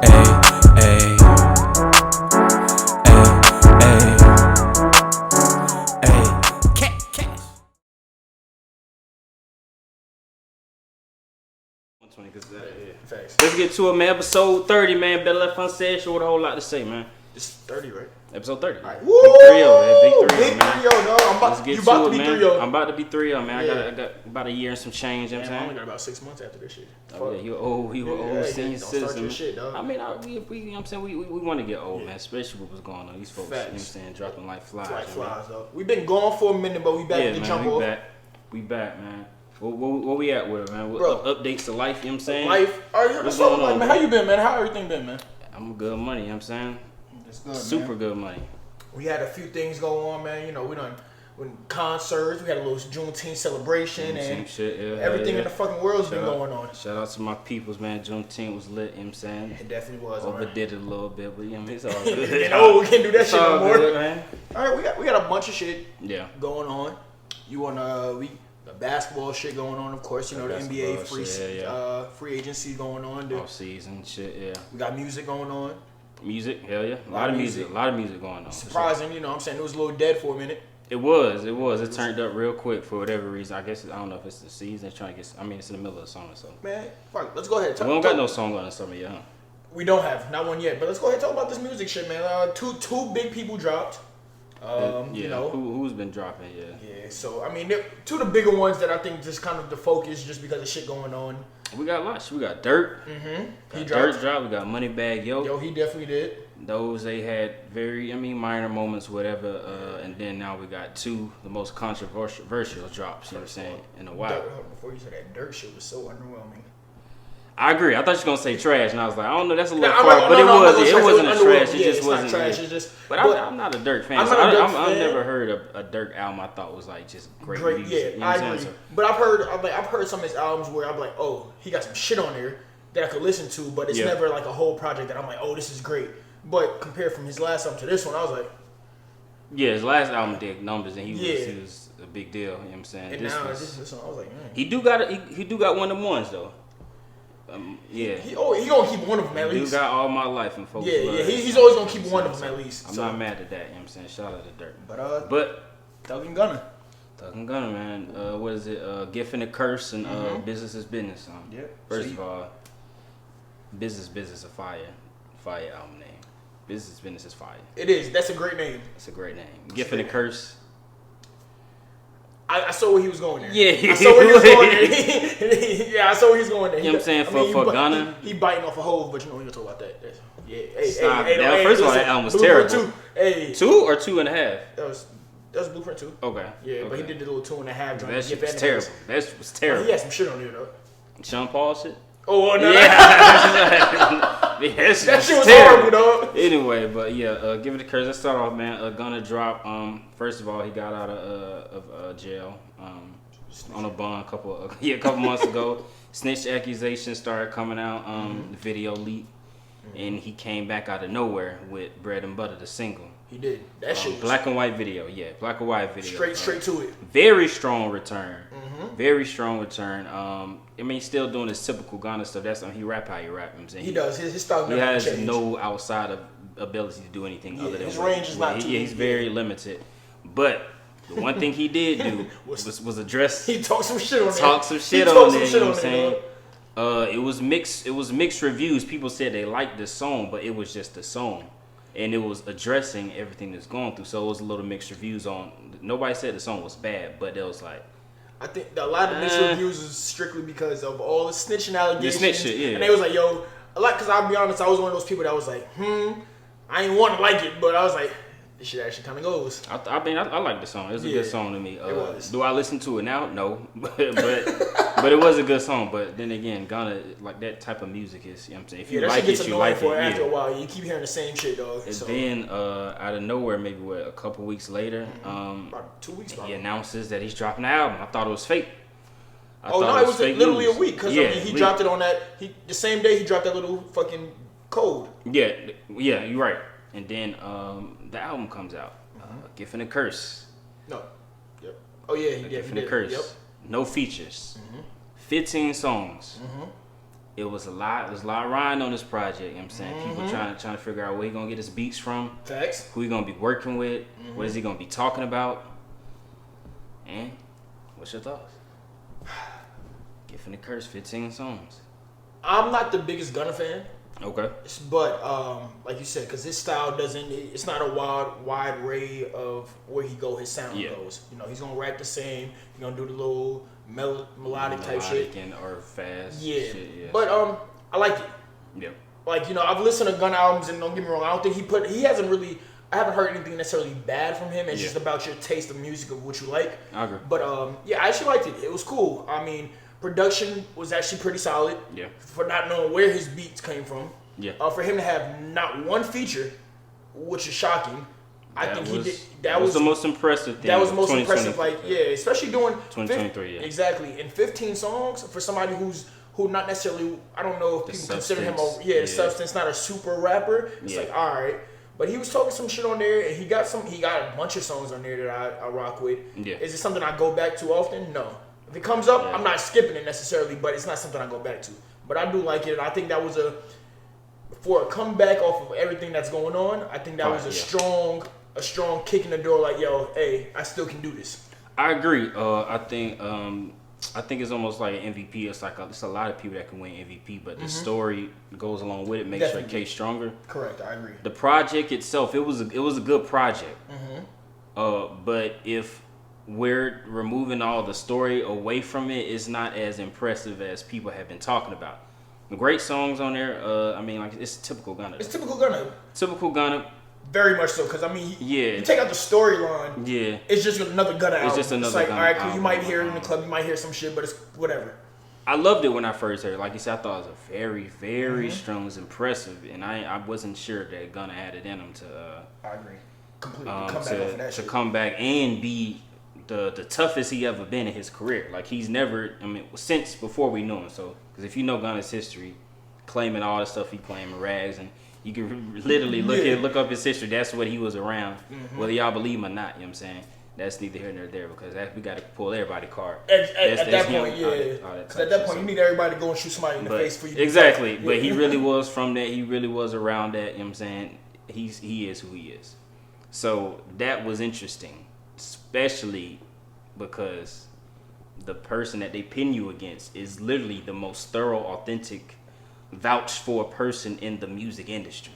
Ay, cash. 120, cause Facts. let's get to it, man. Episode 30, man. Better left unsaid. Sure, with a whole lot to say, man. It's 30, right? Episode 30. Right. Woo! Big 3-0, man. Big 3-0, man. Let's get you about to to be man. 3-0. I'm about to be 3-0, man. Yeah. I got about a year and some change, you know what I'm I saying? only got about 6 months after this shit. Oh, yeah, you old senior don't citizen. start your shit, dog. I mean, we you know what I'm saying? We want to get old, man, especially what was going on. These folks, Facts. You know what I'm saying, dropping like flies. Like flies, though. We've been gone for a minute, but we back to jump off. We back, man. Where we at with it, man? Bro. Updates to life, you know what I'm saying? Life. What's going on, man? How you been, man? How everything been, man? I'm good money, you know what I'm saying? That's good, Super man. good money. We had a few things go on, man. You know, we done concerts. We had a little Juneteenth celebration and shit, yeah, everything yeah. in the fucking world's been going on. Shout out to my peoples, man. Juneteenth was lit, you know what I'm saying? It definitely was. Overdid it a little bit, but yeah, it's all good. You know, we can't do that It's shit all no more. good, man. All right, we got a bunch of shit going on. You want the basketball shit going on, of course. You know, the NBA free agency going on. Off season shit, yeah. We got music going on. Music, hell yeah. A lot of music going on. Surprising, you know what I'm saying? It was a little dead for a minute. It was. It turned up real quick for whatever reason. I guess, I don't know if it's the season. Trying to get, I mean, it's in the middle of the summer, so. Man, fuck, let's go ahead. We don't got no song on the summer yet, huh? We don't have, not one yet. But let's go ahead and talk about this music shit, man. Two big people dropped. You know. Who's been dropping, Yeah, so, I mean, two of the bigger ones that I think just kind of the focus just because of shit going on. We got lots. We got Durk. He dropped. We got Moneybagg Yo. Yo, he definitely did. Those, they had very, minor moments, whatever. And then now we got two the most controversial drops, you know what I'm saying, in a while. Before you said that Durk shit was so underwhelming. I agree. I thought you were gonna say trash, and I was like, I don't know, that's a little far, but it wasn't a trash. It just wasn't. Trash. It's just. But I'm not a Durk fan. I've never heard a Durk album I thought was like just great music. Yeah, you know I agree. So, but I've heard some of his albums where I'm like, oh, he got some shit on there that I could listen to, but it's never like a whole project that I'm like, oh, this is great. But compared from his last album to this one, I was like, yeah, his last album did numbers, and he was a big deal. You know what I'm saying? And this one, I was like, man. He do got one of them ones though. He gonna keep one of them at least. Dude got All My Life and folks. Yeah, he's always gonna keep one of them at least. I'm not mad at that. You know what I'm saying? Shout out to Durk. But Thug and Gunna, man. What is it? Gift and a Curse and Business is Business. First of all, Business a fire album name. Business is fire. It is. That's a great name. It's a great name. Gift and a Curse. I saw where he was going there. Yeah, I saw where he was going there. Yeah, I saw where he was going there. You know what I'm saying? For Gunna. He biting off a hole, but you know, we gonna talk about that. Yeah, first of all, that album was terrible. 2 or 2.5? That was Blueprint 2. Okay. Yeah, but he did the little 2.5. That shit was terrible. That was terrible. He had some shit on there, though. Sean Paul shit? Oh, no. Yeah. that shit was horrible, dog. Anyway, but yeah, give it a curse. Let's start off, man. Gunna drop. First of all, he got out of jail on a bond a couple months ago. Snitch accusations started coming out. The video leaked, and he came back out of nowhere with Bread and Butter, the single. He did. That shit was black and white video. Yeah, black and white video. Straight to it. Very strong return. Very strong return. I mean, he's still doing his typical Gunna stuff. That's he rap how he rap. He does. His style never has changed. no outside of ability to do anything other than his range is not too. He's very limited. But the one thing he did do was address. He talked some shit on there. You know what I'm saying? It was mixed reviews. People said they liked this song, but it was just a song. And it was addressing everything that's going through. So it was a little mixed reviews on. Nobody said the song was bad, but it was like. I think a lot of mixed reviews is strictly because of all the snitching allegations. The snitch shit, yeah. And they was like, yo, because I'll be honest, I was one of those people that was like, I ain't want to like it, but I was like, this shit actually kind of goes. I mean, I like the song. It was a good song to me. It was. Do I listen to it now? No, but it was a good song. But then again, Gunna, like that type of music is, you know what I'm saying? If you like it, you like it. After a while, you keep hearing the same shit, dog. And then out of nowhere, maybe a couple weeks later, about 2 weeks, he announces that he's dropping an album. I thought it was fake. It was literally a week because he dropped it on that. The same day he dropped that little fucking code. Yeah, you're right. And then the album comes out, Gift and a Curse. No. Yep. Oh yeah, Gift and a Curse. Yep. No features. 15 songs. it was a lot riding on this project. You know what I'm saying? Mm-hmm. People trying to figure out where he gonna get his beats from. Facts. Who he gonna be working with? Mm-hmm. What is he gonna be talking about? And what's your thoughts? Gift and the Curse, 15 songs. I'm not the biggest Gunna fan. Okay. But like you said, because his style it's not a wide array of where he go, his sound goes. You know, he's gonna rap the same. He's gonna do the little melodic type shit. Or fast. Yeah. Shit, yeah. But I like it. Yeah. Like, you know, I've listened to Gunna albums, and don't get me wrong, I don't think he hasn't really. I haven't heard anything necessarily bad from him. It's just about your taste of music of what you like. I agree. But yeah, I actually liked it. It was cool. I mean, production was actually pretty solid. Yeah. For not knowing where his beats came from. Yeah. For him to have not one feature, which is shocking. I think he did. That was the most impressive thing. That was the most impressive. Like, yeah, especially doing 2023. Yeah. Exactly. In 15 songs for somebody who not necessarily. I don't know if The people consider him substance. the substance, not a super rapper. It's like, all right. But he was talking some shit on there, and he got a bunch of songs on there that I rock with. Yeah. Is it something I go back to often? No. If it comes up, I'm not skipping it necessarily, but it's not something I go back to. But I do like it, and I think that was for a comeback off of everything that's going on. I think that was a strong kick in the door. Like, yo, hey, I still can do this. I agree. I think it's almost like an MVP. It's a lot of people that can win MVP, but the story goes along with it, makes your case stronger. Correct, I agree. The project itself, it was a good project. But if we're removing all the story away from it, it's not as impressive as people have been talking about. Great songs on there. I mean, like, it's typical Gunna. It's typical Gunna. Typical Gunna. Very much so, because I mean, you take out the storyline. Yeah. It's just another Gunna album. It's just another Gunna all right, album. You might hear it in the club, you might hear some shit, but it's whatever. I loved it when I first heard it. Like you said, I thought it was a very, very strong. It was impressive, and I wasn't sure that Gunna had it in him to. I agree. Completely come back off of that shit. To come back and be the toughest he ever been in his career. Like, he's never. I mean, since before we knew him. So, because if you know Gunna's history, claiming all the stuff he claiming, rags, and you can literally look up his history. That's what he was around. Whether y'all believe him or not, you know what I'm saying? That's neither here nor there, because we got to pull everybody's card. At that point, because at that point, you need everybody to go and shoot somebody in the face for you. Exactly. But he really was from that. He really was around that. You know what I'm saying? He is who he is. So that was interesting, especially because the person that they pin you against is literally the most thorough, authentic, vouched for person in the music industry.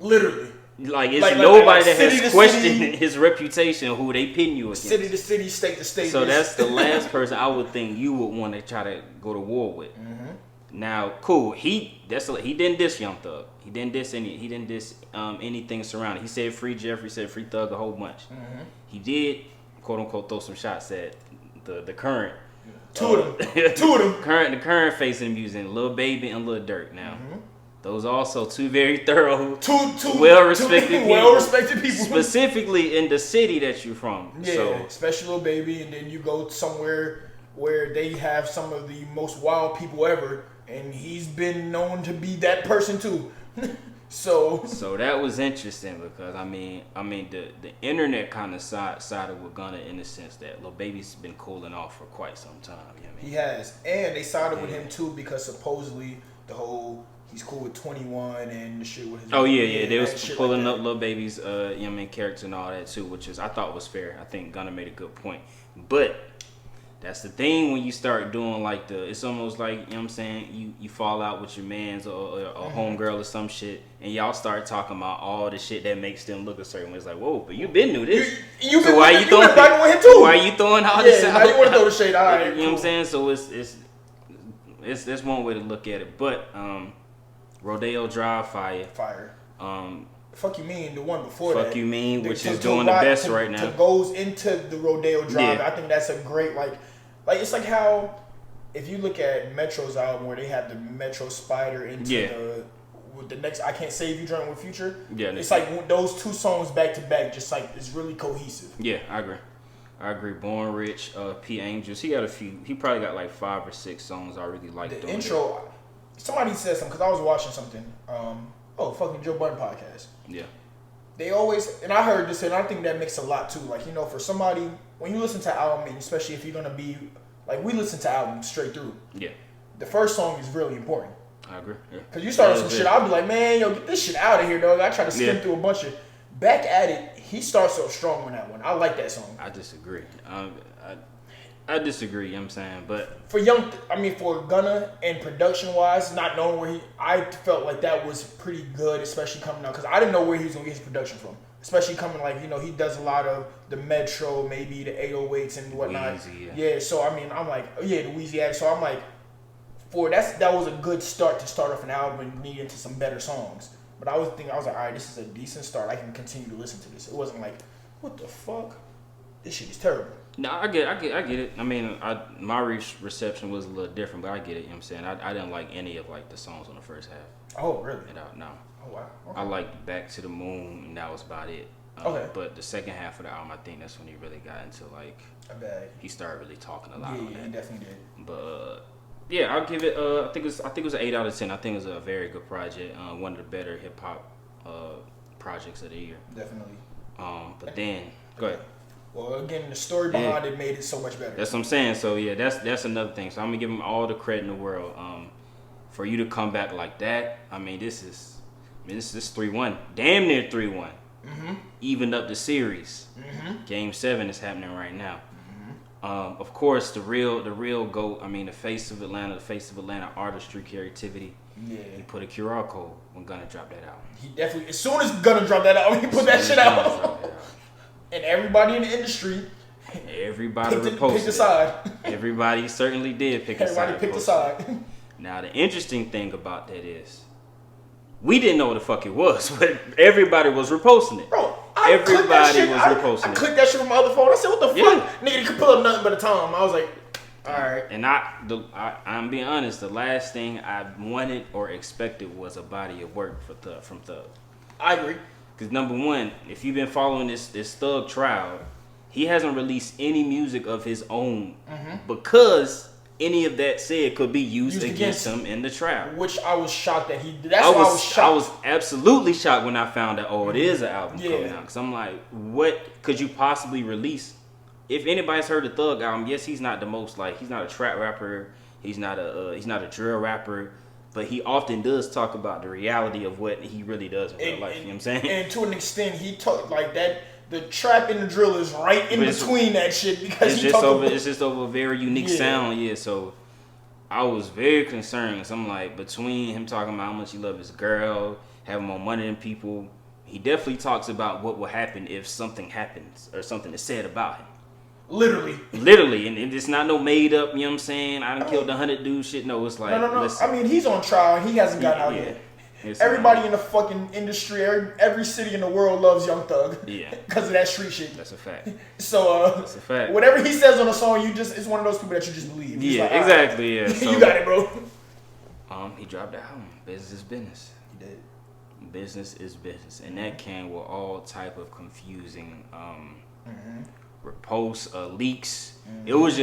Literally. Like, it's nobody that has questioned his reputation who they pin you against. City to city, state to state. So that's the last person I would think you would want to try to go to war with. Now, cool. He didn't diss Young Thug. He didn't diss anything surrounding. He said free Jeffrey, said free Thug a whole bunch. He did, quote unquote, throw some shots at the current. Two of them. The current face in the music, Lil Baby and Lil Durk. Now, those are also two very thorough, well-respected people. Specifically in the city that you're from. Yeah, so, especially Lil Baby, and then you go somewhere where they have some of the most wild people ever, and he's been known to be that person too. So that was interesting, because I mean the internet kind of sided with Gunna in the sense that Lil Baby's been cooling off for quite some time. You know what I mean? He has, and they sided with him too because supposedly the whole he's cool with 21 and the shit with his. They was pulling up Lil Baby's you know what I mean, character and all that too, which I thought was fair. I think Gunna made a good point, but that's the thing when you start doing like it's almost like, you know what I'm saying, you fall out with your mans or a homegirl or some shit, and y'all start talking about all the shit that makes them look a certain way. It's like, whoa, but you been knew this. So why you throwing all this out? Now you want to throw the shade, all right. You know what I'm saying? So it's one way to look at it. But Rodeo Drive, fire. Fuck You Mean, the one before that. Fuck You Mean, which is doing the best right now. Goes into the Rodeo Drive. I think that's a great, like it's like how, if you look at Metro's album where they have the Metro Spider into the next I Can't Save You joint with Future. Yeah. It's like those two songs back to back, just like, it's really cohesive. Yeah, I agree. Born Rich, P. Angels. He got a few. He probably got like 5 or 6 songs I really liked. The intro, somebody said something, because I was watching something. Fucking Joe Budden podcast. Yeah. They always, and I heard this, and I think that makes a lot too. Like, you know, for somebody, when you listen to an album, and especially if you're gonna be like, we listen to albums straight through. Yeah. The first song is really important. I agree. Yeah. Cause you started some shit, I'll be like, man, yo, get this shit out of here, dog. I try to skim through a bunch of. Back at It, he starts so strong on that one. I like that song. I disagree. I disagree, you know what I'm saying? But for Gunna and production wise, not knowing where I felt like that was pretty good, especially coming out, because I didn't know where he was going to get his production from. Especially coming, like, he does a lot of the Metro, maybe the 808s and whatnot. Weezy, yeah, so I mean, I'm like, the Weezy. So I'm like, that was a good start to start off an album and lead into some better songs. But I was like, all right, this is a decent start. I can continue to listen to this. It wasn't like, what the fuck? This shit is terrible. No, I get it. I mean, my reception was a little different, but I get it. You know what I'm saying? I didn't like any of like the songs on the first half. Oh, really? No. Oh, wow. Okay. I liked Back to the Moon, and that was about it. Okay. But the second half of the album, I think that's when he really got into like he started really talking a lot. Yeah, on that. he definitely did. But yeah, I'll give it. I think it was an 8 out of 10. I think it was a very good project. One of the better hip hop projects of the year. Definitely. But then go ahead. Well, again, the story behind it made it so much better. That's what I'm saying. So yeah, that's another thing. So I'm gonna give him all the credit in the world. For you to come back like that, I mean, this is 3-1, damn near 3-1. Mm-hmm. Evened up the series. Mm-hmm. Game 7 is happening right now. Of course, the real GOAT. I mean, the face of Atlanta artistry, creativity. Yeah. He put a QR code when Gunna dropped that album. He definitely, as soon as Gunna dropped that album, he put that shit out. And everybody in the industry, everybody picked a side. Everybody certainly did pick a side. Everybody picked a side. Now, the interesting thing about that is, we didn't know what the fuck it was, but everybody was reposting it. Bro, everybody was reposting it. I clicked that shit from my other phone. I said, what the fuck? Nigga, you could pull up nothing but a Tom. I was like, all right. And I'm being honest, the last thing I wanted or expected was a body of work from Thug. I agree. Because number one, if you've been following this Thug trial, he hasn't released any music of his own because any of that said could be used against him in the trial. Which I was shocked that he did. I was shocked. I was absolutely shocked when I found out, it is an album coming out. Because I'm like, what could you possibly release? If anybody's heard the Thug album, yes, he's not the most, like, he's not a trap rapper. He's not a drill rapper. But he often does talk about the reality of what he really does in real life. You know what I'm saying? And to an extent, he talked like that. The trap and the drill is right in between that shit because it's just over a very unique sound. Yeah, so I was very concerned. So I'm like, between him talking about how much he loves his girl, having more money than people, he definitely talks about what will happen if something happens or something is said about him. Literally, and it's not no made up. You know what I'm saying? I done killed 100 dudes. Shit, no, it's like no. I mean, he's on trial and he hasn't gotten out yet. Everybody in the fucking industry, every city in the world loves Young Thug. Yeah. Because of that street shit. That's a fact. So, that's a fact. Whatever he says on a song, it's one of those people that you just believe. He's like, exactly. Right. Yeah. So, you got it, bro. He dropped the album. Business is business. He did. Business is business, and that came with all type of confusing reposts, leaks. It was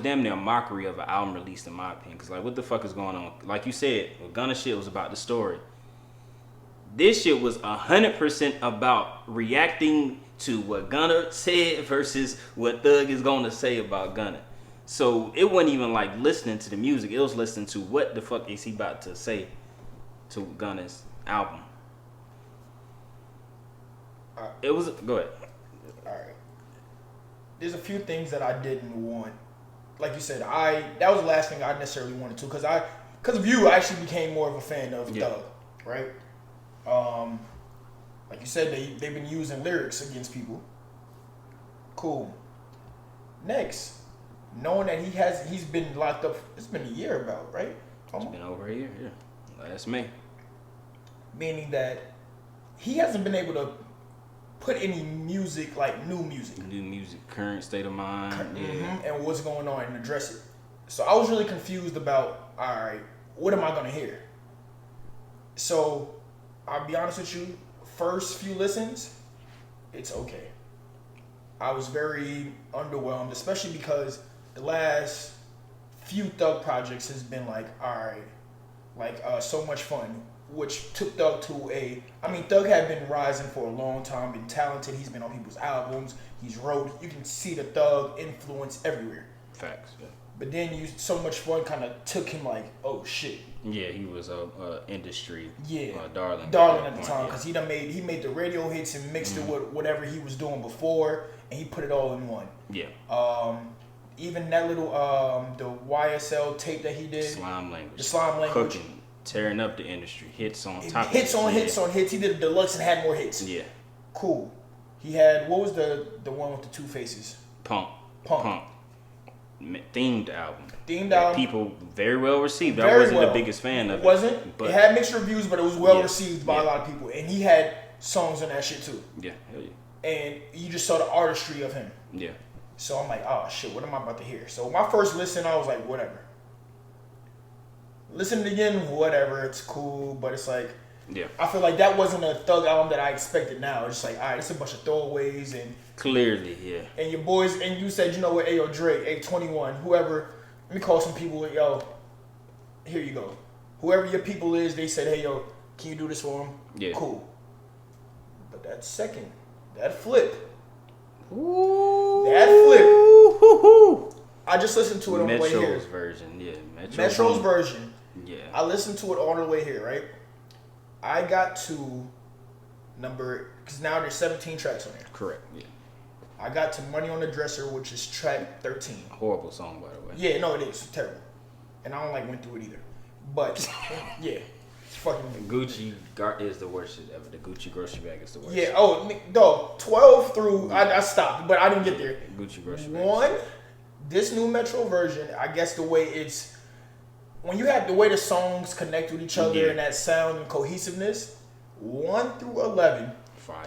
damn near a mockery of an album release, in my opinion. Cause like, what the fuck is going on? Like you said, Gunna shit was about the story. This shit was 100% about reacting to what Gunna said versus what Thug is gonna say about Gunna. So it wasn't even like listening to the music. It was listening to what the fuck is he about to say to Gunna's album. It was go ahead. All right. There's a few things that I didn't want. Like you said, that was the last thing I necessarily wanted to, because of you, I actually became more of a fan of Thug, right? Like you said, they've been using lyrics against people. Cool. Next, knowing that he's been locked up, it's been a year about, right? It's been over a year, yeah. Last May. Meaning that he hasn't been able to put any music, like new music, current state of mind, and what's going on, and address it. So I was really confused about, all right, what am I gonna hear? So I'll be honest with you, first few listens, it's okay. I was very underwhelmed, especially because the last few Thug projects has been like, all right, like So Much Fun, which took Thug to Thug had been rising for a long time, been talented. He's been on people's albums. He's wrote. You can see the Thug influence everywhere. Facts. Yeah. But then So Much Fun kind of took him like, oh shit. Yeah, he was a industry darling at the time because he made the radio hits and mixed it with whatever he was doing before, and he put it all in one. Yeah. Even that little the YSL tape that he did. The slime language. Cooking, tearing up the industry. Hits on top. Hits on hits. He did a deluxe and had more hits. Yeah. Cool. He had, what was the one with the two faces? Pump. Themed album. People very well received. I wasn't the biggest fan of it. But it had mixed reviews, but it was well received by a lot of people. And he had songs on that shit too. Yeah, hell yeah. And you just saw the artistry of him. Yeah. So I'm like, oh shit, what am I about to hear? So my first listen, I was like, whatever. Listen it again, whatever, it's cool, but it's like, I feel like that wasn't a Thug album that I expected now. It's just like, all right, it's a bunch of throwaways and clearly, and your boys, and you said, you know what, yo, Drake, 21, whoever, let me call some people, yo, here you go. Whoever your people is, they said, hey, yo, can you do this for them? Yeah. Cool. But that flip. Ooh. That flip. I just listened to it on the way here. Metro's version, yeah. Metro's version. Yeah. I listened to it on the way here, right? I got to because now there's 17 tracks on there. Correct, yeah. I got to Money on the Dresser, which is track 13. Horrible song, by the way. Yeah, no, it is. It's terrible. And I don't went through it either. But, yeah. It's fucking... Gucci is the worst shit ever. The Gucci grocery bag is the worst. Yeah, dog, 12 through... I stopped, but I didn't get there. Gucci grocery bag. One, this new Metro version, I guess the way it's... When you have the way the songs connect with each other and that sound and cohesiveness, 1 through 11, fire,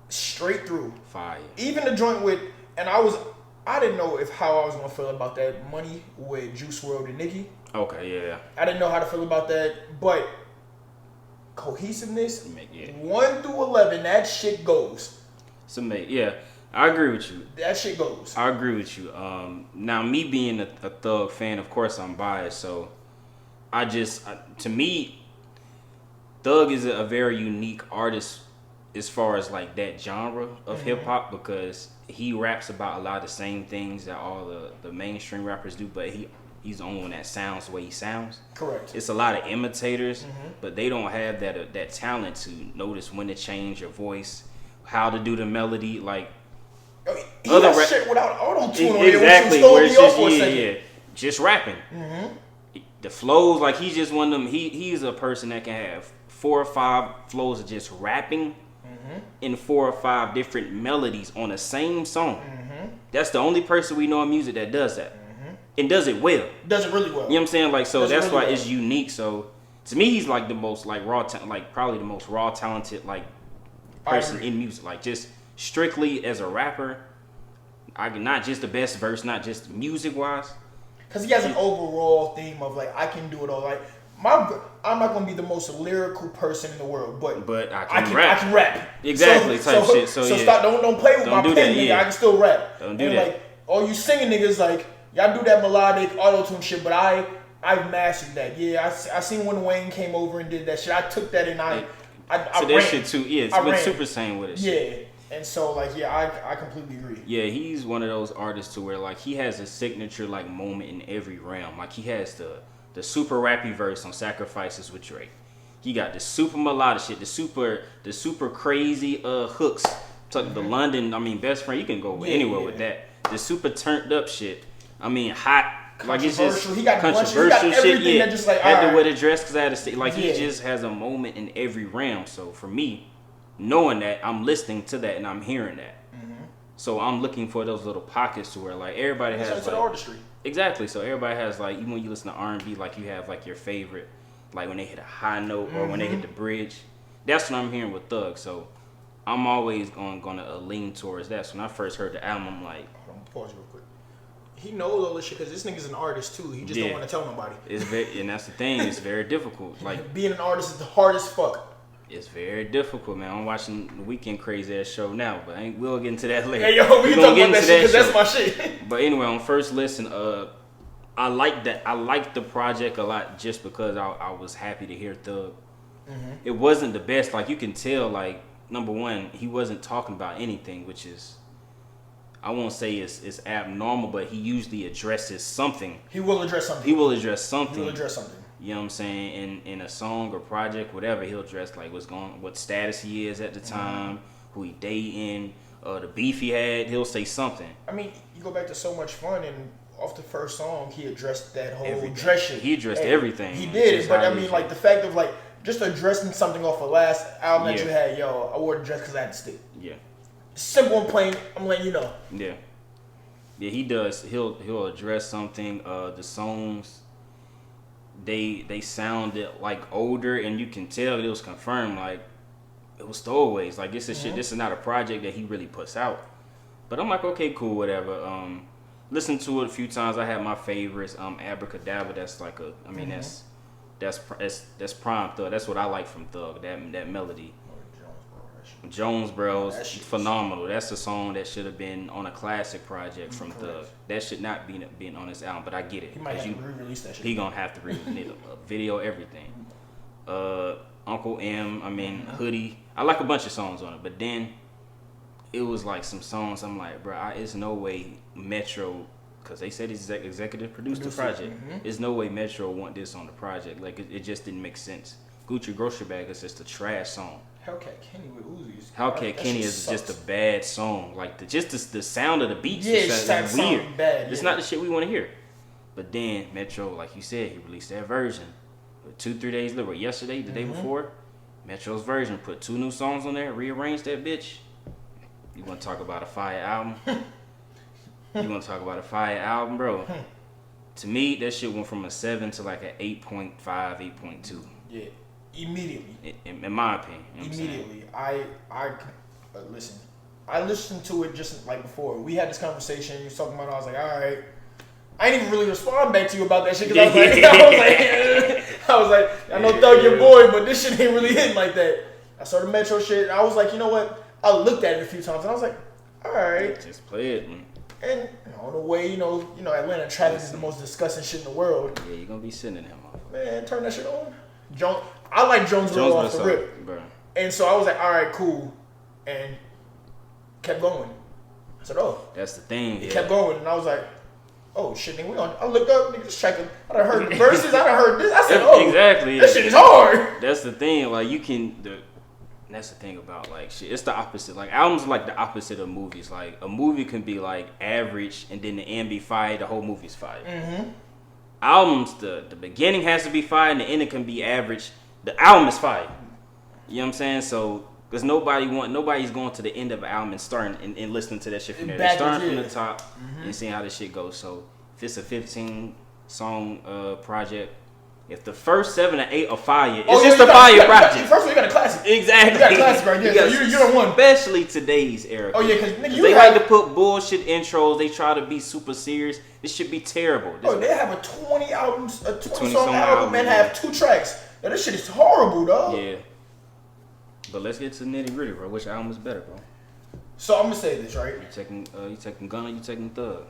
straight through, fire. Even the joint with, and I didn't know how I was gonna feel about that Money with Juice WRLD and Nicki. Okay, yeah. I didn't know how to feel about that, but cohesiveness, 1 through 11, that shit goes. I agree with you. That shit goes. I agree with you. Now, me being a Thug fan, of course, I'm biased. So, to me, Thug is a very unique artist as far as like that genre of hip hop because he raps about a lot of the same things that all the mainstream rappers do, but he's the only one that sounds the way he sounds. Correct. It's a lot of imitators, but they don't have that talent to notice when to change your voice, how to do the melody, like. He got shit without auto-tune on exactly, it, where it's just rapping. The flows, like he's just one of them. He's a person that can have 4 or 5 flows of just rapping in 4 or 5 different melodies on the same song. That's the only person we know in music that does that, and does it well. Does it really well. You know what I'm saying? Like so, that's why it's unique. So to me, he's like the most like probably the most raw talented like person in music. Like just. Strictly as a rapper, not just the best verse, not just music wise. Because he has an overall theme of like I can do it all. Like I'm not gonna be the most lyrical person in the world, but I can rap. I can rap. Exactly, type shit. So stop. Don't play with my pen, nigga. I can still rap. Don't do that. Like all you singing niggas, like y'all do that melodic auto tune shit, but I've mastered that. Yeah, I seen when Wayne came over and did that shit. I took that and I so that shit too. Yeah, it's what Super saying with it. Yeah. And so, like, I completely agree. Yeah, he's one of those artists to where, like, he has a signature, like, moment in every realm. Like, he has the super rappy verse on Sacrifices with Drake. He got the super melodic shit, the super crazy hooks. The London, best friend, you can go anywhere with that. The super turned up shit. Hot. Like, it's just he got controversial shit. Yeah, that just, like, had to wear the dress because I had to stay. Like, he just has a moment in every realm. So, for me, knowing that, I'm listening to that and I'm hearing that. So I'm looking for those little pockets to where like everybody has like, artistry. Exactly. So everybody has like, even when you listen to R&B, like you have like your favorite, like when they hit a high note or when they hit the bridge. That's what I'm hearing with Thug. So I'm always gonna lean towards that. So when I first heard the album, I'm like, hold on, pause real quick. He knows all this shit because this nigga's an artist too. He just don't want to tell nobody. And that's the thing. It's very difficult. Like being an artist is the hardest fuck. It's very difficult, man. I'm watching the Weekend Crazy Ass show now, but we'll get into that later. Hey, yo, we can talk about that shit because that's my shit. But anyway, on first listen, I like that. I liked the project a lot just because I was happy to hear Thug. It wasn't the best. Like, you can tell, like, number one, he wasn't talking about anything, which is I won't say it's abnormal, but he usually addresses something. He will address something. He will address something. He will address something. You know what I'm saying? In a song or project, whatever, he'll address like what status he is at the time, who he dating, the beef he had. He'll say something. I mean, you go back to So Much Fun, and off the first song, he addressed that whole dress shit. He addressed everything. He did, but I mean, like the fact of like just addressing something off the last album that you had, I wore the dress because I had to stick. Yeah. Simple and plain. I'm letting you know. Yeah. Yeah, he does. He'll address something. The songs, they sounded like older, and you can tell it was confirmed. Like it was throwaways. Like this is shit. This is not a project that he really puts out. But I'm like, okay, cool, whatever. Listened to it a few times. I had my favorites. Abracadabra. That's like a. I mean, that's prime Thug. That's what I like from Thug. That melody. Jonesboro is phenomenal. That's a song that should have been on a classic project from Thug. That should not be on this album, but I get it. He might have to re-release that shit. He gonna have to re-release a video, everything. Uncle M, Hoodie. I like a bunch of songs on it, but then it was like some songs I'm like, bro, it's no way Metro, because they said he's executive produced the project. There's no way Metro want this on the project. Like it just didn't make sense. Gucci Grocery Bag is just a trash song. Hellcat Kenny with Uzi. Hellcat Kenny is just a bad song. Like the sound of the beats is weird. Bad, it's not the shit we want to hear. But then Metro, like you said, he released that version. But 2-3 days later, yesterday, the day before, Metro's version put 2 new songs on there, rearranged that bitch. You want to talk about a fire album? You want to talk about a fire album, bro? To me, that shit went from a 7 to like an 8.5, 8.2. Yeah. Immediately. In my opinion. You know immediately. I listen. I listened to it just like before. We had this conversation. You was talking about it. I was like, all right. I didn't even really respond back to you about that shit because I was like, I know Thug your boy, but this shit ain't really hitting like that. I saw the Metro shit. And I was like, you know what? I looked at it a few times and I was like, all right. Just play it, man. And on the way, you know, Atlanta traffic is the most disgusting shit in the world. Yeah, you're gonna be sending him off. Man, turn that shit on. I like Jonesboro off the rip. Bro. And so I was like, all right, cool. And kept going. I said, oh. That's the thing. It kept going. And I was like, oh, shit, nigga, I looked up, nigga, just checking. I done heard the verses. I done heard this. I said, oh. Exactly. This shit is hard. That's the thing. Like, that's the thing about, like, shit. It's the opposite. Like, albums are like the opposite of movies. Like, a movie can be, like, average, and then the end be fire. The whole movie's fire. Albums, the beginning has to be fire, and the ending can be average. The album is fire. You know what I'm saying? So, because nobody's going to the end of an album and starting and listening to that shit from there. They're starting from the top and seeing how this shit goes. So, if it's a 15-song project, if the first 7 or 8 are fire, it's just a fire project. First one, you got a classic. Exactly. You got a classic right there. So you don't want. Especially today's era. Oh, yeah, because nigga, they like to put bullshit intros. They try to be super serious. This should be terrible. They have a 20 song album and have 2 tracks. Now, this shit is horrible, dog. Yeah. But let's get to the nitty gritty, bro. Which album is better, bro? So I'm gonna say this, right? You taking Gunna, you taking Thug.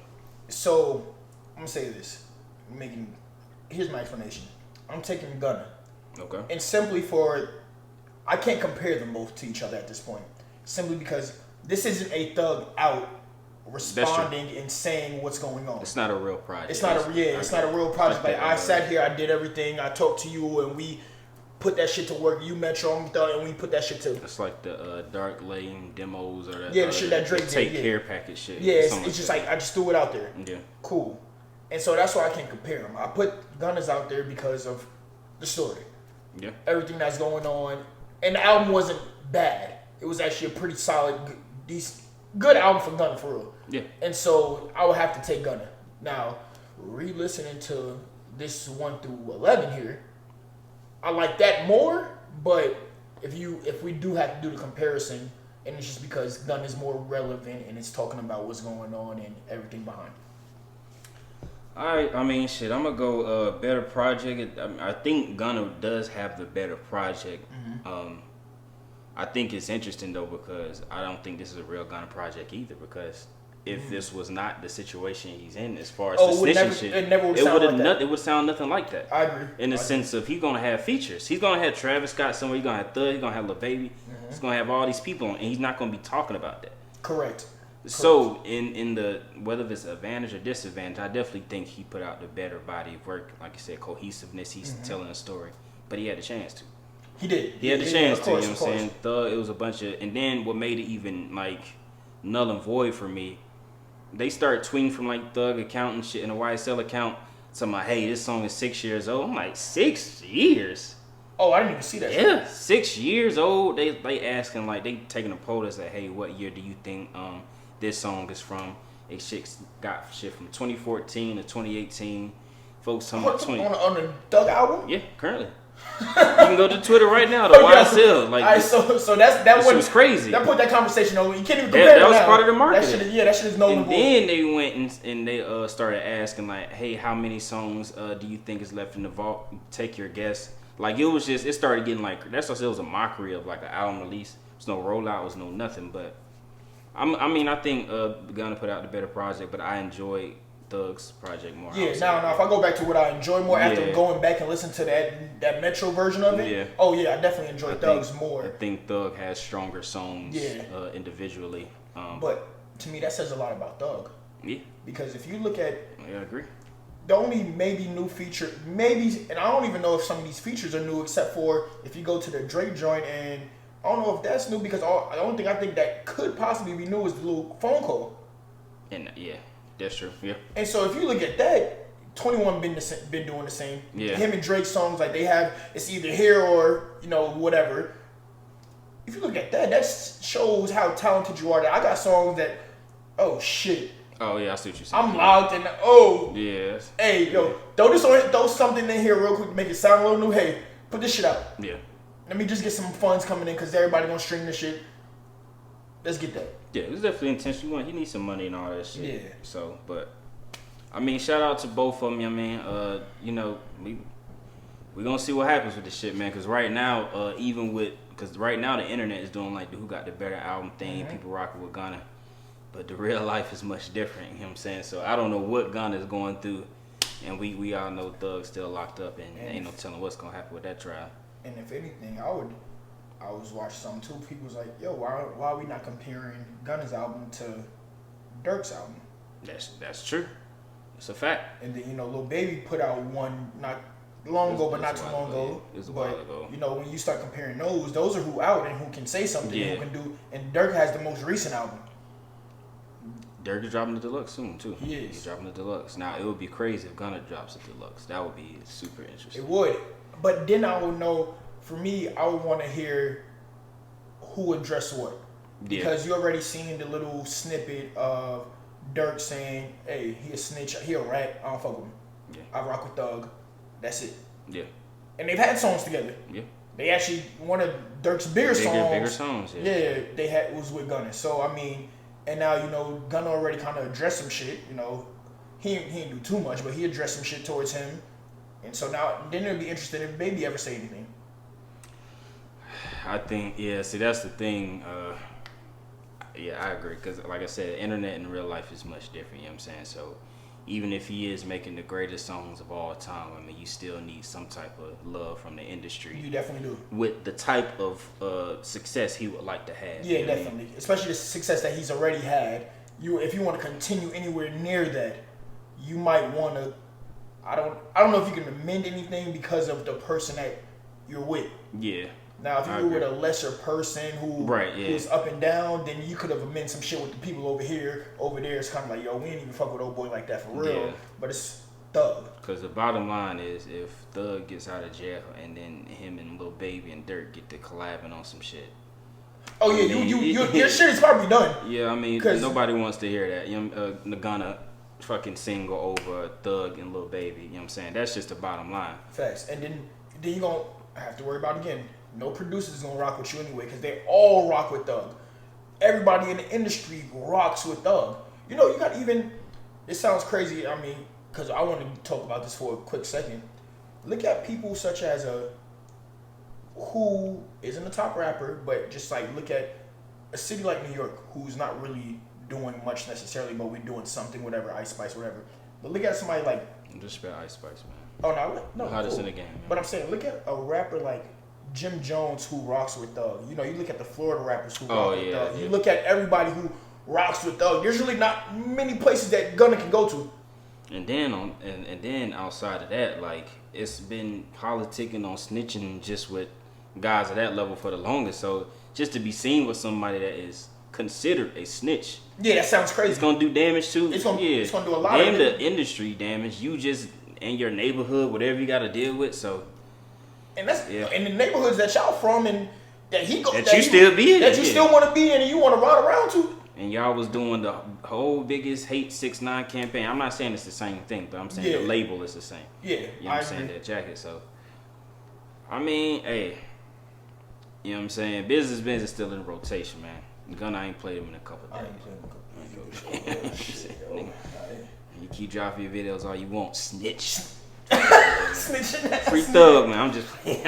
So I'm gonna say this. Here's my explanation. I'm taking Gunna. Okay. And simply I can't compare them both to each other at this point. Simply because this isn't a Thug out responding and saying what's going on. It's not a real project. It's not a real project. Like I sat here, I did everything, I talked to you, and we put that shit to work. You Metro, I'm Thug, and we put that shit to. It's like the Dark Lane demos or that. Yeah, the shit that Drake did. Take care package shit. Yeah, it's just like I just threw it out there. Yeah. Cool. And so that's why I can't compare them. I put Gunna's out there because of the story. Yeah. Everything that's going on, and the album wasn't bad. It was actually a pretty solid, decent, good album for Gunna, for real. Yeah. And so I would have to take Gunna. Now, re-listening to this 1 through 11 here, I like that more. But if we do have to do the comparison, and it's just because Gunna is more relevant and it's talking about what's going on and everything behind. Alright, I mean, shit, I'm gonna go better project. I think Gunna does have the better project. I think it's interesting though because I don't think this is a real Gunna project either. Because if this was not the situation he's in, as far as the snitching shit, it would sound nothing like that. I agree. In the sense of he's gonna have features. He's gonna have Travis Scott somewhere. He's gonna have Thug. He's gonna have Lil Baby. He's gonna have all these people, and he's not gonna be talking about that. Correct. So in the whether it's advantage or disadvantage, I definitely think he put out the better body of work. Like you said, cohesiveness. He's telling a story, but he had the chance to. He did. He had the chance to. You know what I'm saying? Thug. It was a bunch of, and then what made it even like null and void for me. They started tweeting from like Thug account and shit in a YSL account. Talking about, hey, this song is 6 years old. I'm like, 6 years? Oh, I didn't even see that. Yeah, 6 years old. They asking like they taking a poll that said, hey, what year do you think this song is from? They got shit from 2014 to 2018. Folks talking about on the Thug album. Yeah, currently. You can go to Twitter right now. The YSL, like, right, so that was crazy. That put that conversation over. You can't even compare. That was part of the marketing. That shit is no. And then they went and they started asking like, hey, how many songs do you think is left in the vault? Take your guess. Like it was just, it started getting like, that's what it was, a mockery of like an album release. There's no rollout, was no nothing. But I think Gunna put out the better project, but I enjoyed Thug's project more. Yeah, now if I go back to what I enjoy more after going back and listen to that Metro version of it, oh yeah, I definitely enjoy Thug's more. I think Thug has stronger songs individually. But to me, that says a lot about Thug. Yeah. Because if you look at, I agree. The only maybe new feature, and I don't even know if some of these features are new, except for if you go to the Drake joint, and I don't know if that's new because the only thing I think that could possibly be new is the little phone call. And yeah. That's true. Yeah. And so if you look at that, 21 been doing the same. Yeah. Him and Drake songs, like they have, it's either here or whatever. If you look at that, that shows how talented you are. That I got songs that, oh shit. Oh yeah, I see what you're saying. I'm locked in. Yes. Hey yo, throw something in here real quick to make it sound a little new. Hey, put this shit out. Yeah. Let me just get some funds coming in because everybody gonna stream this shit. Let's get that. Yeah, it was definitely intentional. He needs some money and all that shit. Yeah. So, but I mean, shout out to both of them, we gonna see what happens with this shit, man. Because right now, right now the internet is doing like the who got the better album thing. People rocking with Gunna, but the real life is much different. You know what I'm saying? So I don't know what Gunna is going through, and we all know Thug's still locked up, and ain't no telling what's gonna happen with that trial. And if anything, I was watching something too. People was like, "Yo, why are we not comparing Gunna's album to Durk's album?" That's true. It's a fact. And then Lil Baby put out one not long ago, but not too long ago. It was a while ago. When you start comparing those are who out and who can say something, who can do. And Durk has the most recent album. Durk is dropping the deluxe soon too. He is. He's dropping the deluxe. Now it would be crazy if Gunna drops the deluxe. That would be super interesting. It would, but then I would know. For me, I would want to hear who addressed what. Because you already seen the little snippet of Durk saying, hey, he a snitch, he a rat, I don't fuck with him. Yeah. I rock with Thug. That's it. Yeah. And they've had songs together. Yeah. They actually, one of Durk's bigger songs. Yeah. They was with Gunna. So, I mean, and now, Gunna already kind of addressed some shit. He didn't do too much, but he addressed some shit towards him. And so now, then it'll be interesting if Baby ever say anything. I think, see, that's the thing. I agree. Because, like I said, the internet in real life is much different, you know what I'm saying? So, even if he is making the greatest songs of all time, I mean, you still need some type of love from the industry. You definitely do. With the type of success he would like to have. Yeah, definitely. Especially the success that he's already had. If you want to continue anywhere near that, you might want to, I don't know if you can amend anything because of the person that you're with. Yeah. Now, if you were with a lesser person who's up and down, then you could have amended some shit with the people over here. Over there, it's kind of like, yo, we ain't even fuck with old boy like that for real. Yeah. But it's Thug. Because the bottom line is, if Thug gets out of jail and then him and Lil Baby and Durk get to collabing on some shit. Oh yeah, your shit is probably done. Yeah, I mean, nobody wants to hear that. Gunna fucking single over Thug and Lil Baby. You know what I'm saying? That's just the bottom line. Facts. And then you gonna have to worry about it again. No producer's gonna rock with you anyway, because they all rock with Thug. Everybody in the industry rocks with Thug. You got even. It sounds crazy. I mean, because I want to talk about this for a quick second. Look at people such as who isn't a top rapper, but just like look at a city like New York, who's not really doing much necessarily, but we're doing something, whatever, Ice Spice, whatever. But look at somebody like. Just spell Ice Spice, man. Oh no, hottest in the game. Man. But I'm saying, look at a rapper like Jim Jones who rocks with Thug. You look at the Florida rappers who rock with Thug. You look at everybody rocks with Thug. There's really not many places that Gunna can go to. And then outside of that, like it's been politicking on snitching just with guys at that level for the longest. So just to be seen with somebody that is considered a snitch, yeah, that sounds crazy. It's gonna do damage too. It's gonna do a lot. Damn the industry damage. You just in your neighborhood, whatever you got to deal with. So, and that's in the neighborhoods that y'all from and that he go that you still be in, that you still want to be in and you want to ride around to. And y'all was doing the whole biggest Hate 6ix9ine campaign. I'm not saying it's the same thing, but I'm saying the label is the same. Yeah, you know what I'm saying, that jacket. So, I mean, hey, you know what I'm saying? Business is still in rotation, man. Gunna, I ain't played him in a couple days. I ain't played him in a couple days. You keep dropping your videos all you want, snitch. Snitching ass. Free Thug, man. I'm just playing.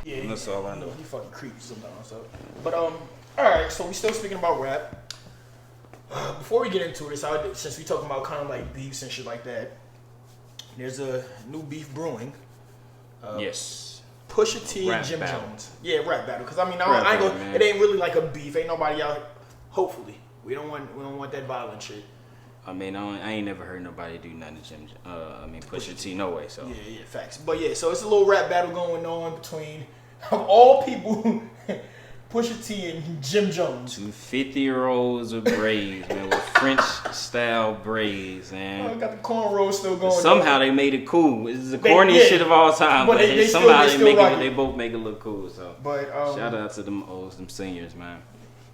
Yeah, that's all I know. He fucking creepy sometimes. So, but all right. So we still speaking about rap. Before we get into this, since we talking about kind of like beefs and shit like that, there's a new beef brewing. Yes. Pusha T rap and Jim battle. Jones. Yeah, rap battle. Cause I mean, I ain't gonna, it ain't really like a beef. Ain't nobody out. Hopefully, we don't want that violent shit. I mean, I ain't never heard nobody do nothing to Jim. Pusha T, no way. So yeah, facts. But yeah, so it's a little rap battle going on between, of all people, Pusha T and Jim Jones. Two 50-year-olds with braids, man, with French style braids, man. I got the cornrows still going. Somehow they made it cool. This is the corniest shit of all time, but somehow they both make it look cool. So, but shout out to them seniors, man.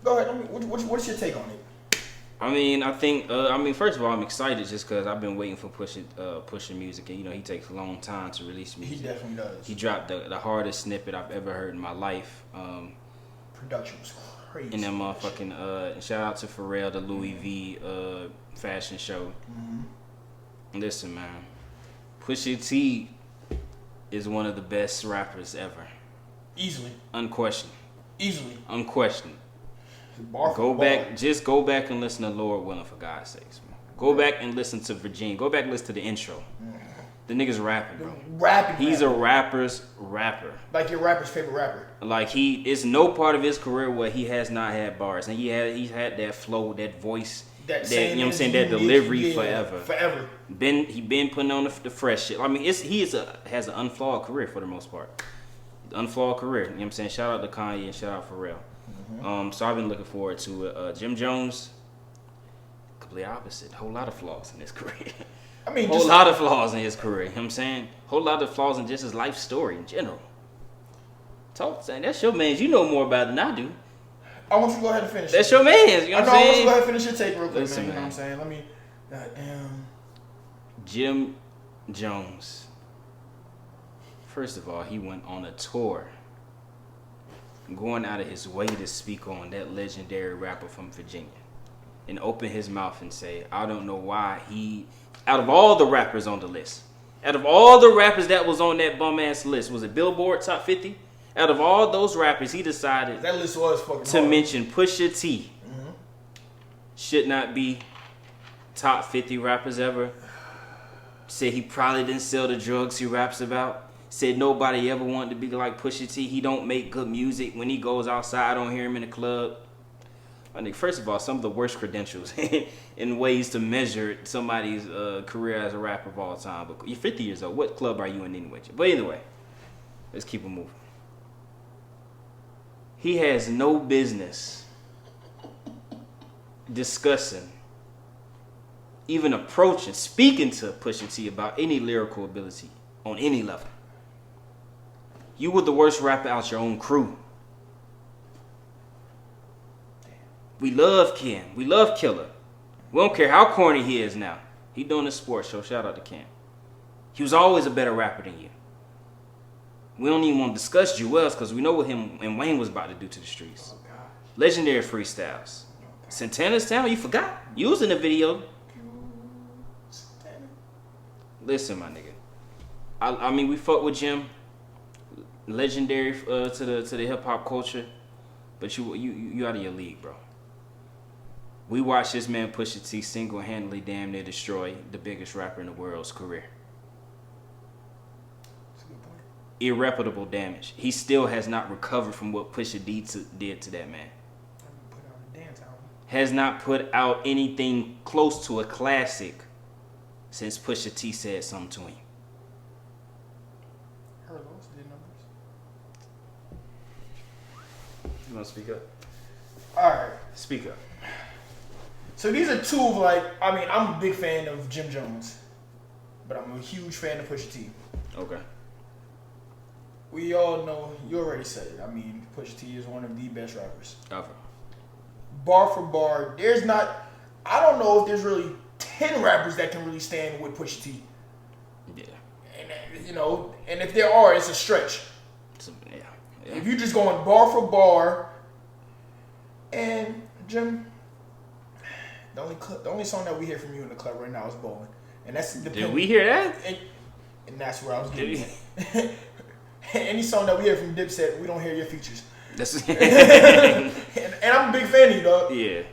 Go ahead. What's your take on it? I mean, I think, first of all, I'm excited just because I've been waiting for Pusha music, and he takes a long time to release music. He definitely does. He dropped the hardest snippet I've ever heard in my life. Production was crazy. And that motherfucking shout out to Pharrell, the Louis V fashion show. Mm-hmm. Listen, man, Pusha T is one of the best rappers ever. Easily. Unquestioned. Easily. Unquestioned. Go back and listen to Lord Willing, for God's sakes, man. Go back and listen to Virginia. Go back and listen to the intro. The nigga's rapping, bro. He's a rapper's rapper. Like your rapper's favorite rapper. Like it's no part of his career where he has not had bars, and he's had that flow, that voice, that you know what I'm saying, that delivery forever. Forever. He been putting on the fresh shit. I mean, has an unflawed career for the most part. Unflawed career. You know what I'm saying? Shout out to Kanye and shout out Pharrell. Mm-hmm. So I've been looking forward to it. Jim Jones, complete opposite. Whole lot of flaws in his career. I mean, whole lot of flaws in his career. You know what I'm saying? Whole lot of flaws in just his life story in general. Saying that's your man's. You know more about it than I do. I want you to go ahead and finish. That's your man's. You know what I'm saying? I want you to go ahead and finish your take real quick, Listen, man. You know what I'm saying? Let me. Goddamn. Jim Jones. First of all, he went on a tour, going out of his way to speak on that legendary rapper from Virginia, and open his mouth and say, I don't know why out of all the rappers on the list, out of all the rappers that was on that bum ass list, was it Billboard Top 50? Out of all those rappers, he decided that list was fucking to hard. mention Pusha T. Mm-hmm. Should not be top 50 rappers ever. Said he probably didn't sell the drugs he raps about. Said nobody ever wanted to be like Pusha T. He don't make good music. When he goes outside, I don't hear him in the club. I think, first of all, some of the worst credentials in ways to measure somebody's career as a rapper of all time. But you're 50 years old. What club are you in anyway? But anyway, let's keep it moving. He has no business discussing, even approaching, speaking to Pusha T about any lyrical ability on any level. You were the worst rapper out your own crew. We love Ken. We love Killer. We don't care how corny he is now. He doing a sports show. Shout out to Ken. He was always a better rapper than you. We don't even want to discuss Jewels because we know what him and Wayne was about to do to the streets. Oh, legendary freestyles. Santana's Town, you forgot? You was in the video. Listen, my nigga. I mean, we fuck with Jim. Legendary to the hip hop culture, but you out of your league, bro. We watched this man Pusha T single-handedly damn near destroy the biggest rapper in the world's career. Irreparable damage. He still has not recovered from what Pusha did to that man. has not put out anything close to a classic since Pusha T said something to him. Heard those did numbers. You want to speak up? All right. Speak up. So these are two of like, I mean, I'm a big fan of Jim Jones, but I'm a huge fan of Pusha T. Okay. We all know, you already said it. I mean, Pusha T is one of the best rappers. Ever. Bar for bar, there's not, I don't know if there's really 10 rappers that can really stand with Pusha T. Yeah. And, you know, and if there are, it's a stretch. Yeah. If you're just going bar for bar, and Jim, the only song that we hear from you in the club right now is Bowling. And that's the Did we hear that? And that's where I was getting at. Any song that we hear from Dipset, we don't hear your features. and I'm a big fan of you, dog. Yeah.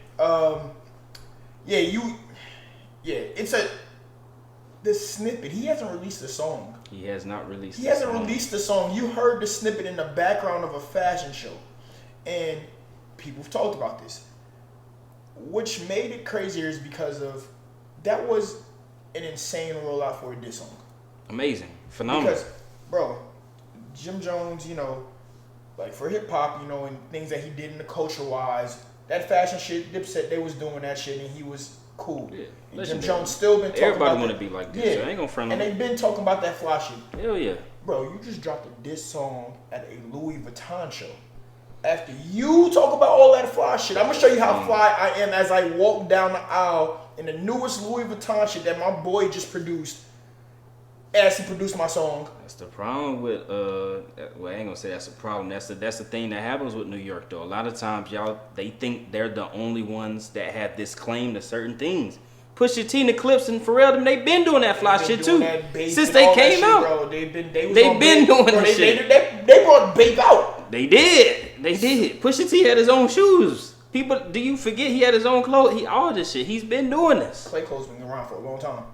It's the snippet. He hasn't released a song. He has not released. He hasn't released a song. You heard the snippet in the background of a fashion show, and people have talked about this. Which made it crazier is because of that was an insane rollout for a diss song. Amazing, phenomenal. Because, bro, Jim Jones, you know, like for hip hop, you know, and things that he did in the culture wise, that fashion shit, Dipset, they was doing that shit, and he was cool. Yeah. Jim Jones still been talking everybody about want to be like this. So I ain't gonna front on. And they've been talking about that fly shit. Hell yeah. Bro, you just dropped a diss song at a Louis Vuitton show. After you talk about all that fly shit, I'm gonna show you how fly I am as I walk down the aisle in the newest Louis Vuitton shit that my boy just produced. As he produced my song. That's the problem with well, I ain't gonna say that's a problem. That's the thing that happens with New York though. A lot of times they think they're the only ones that have this claim to certain things. Pusha T and the Clips and Pharrell, they been doing that fly shit too. Since they came out. Bro. They've been doing this shit. They brought Bape out. They did. Pusha T had his own shoes. People, do you forget he had his own clothes? All this shit. He's been doing this. Clay clothes been around for a long time.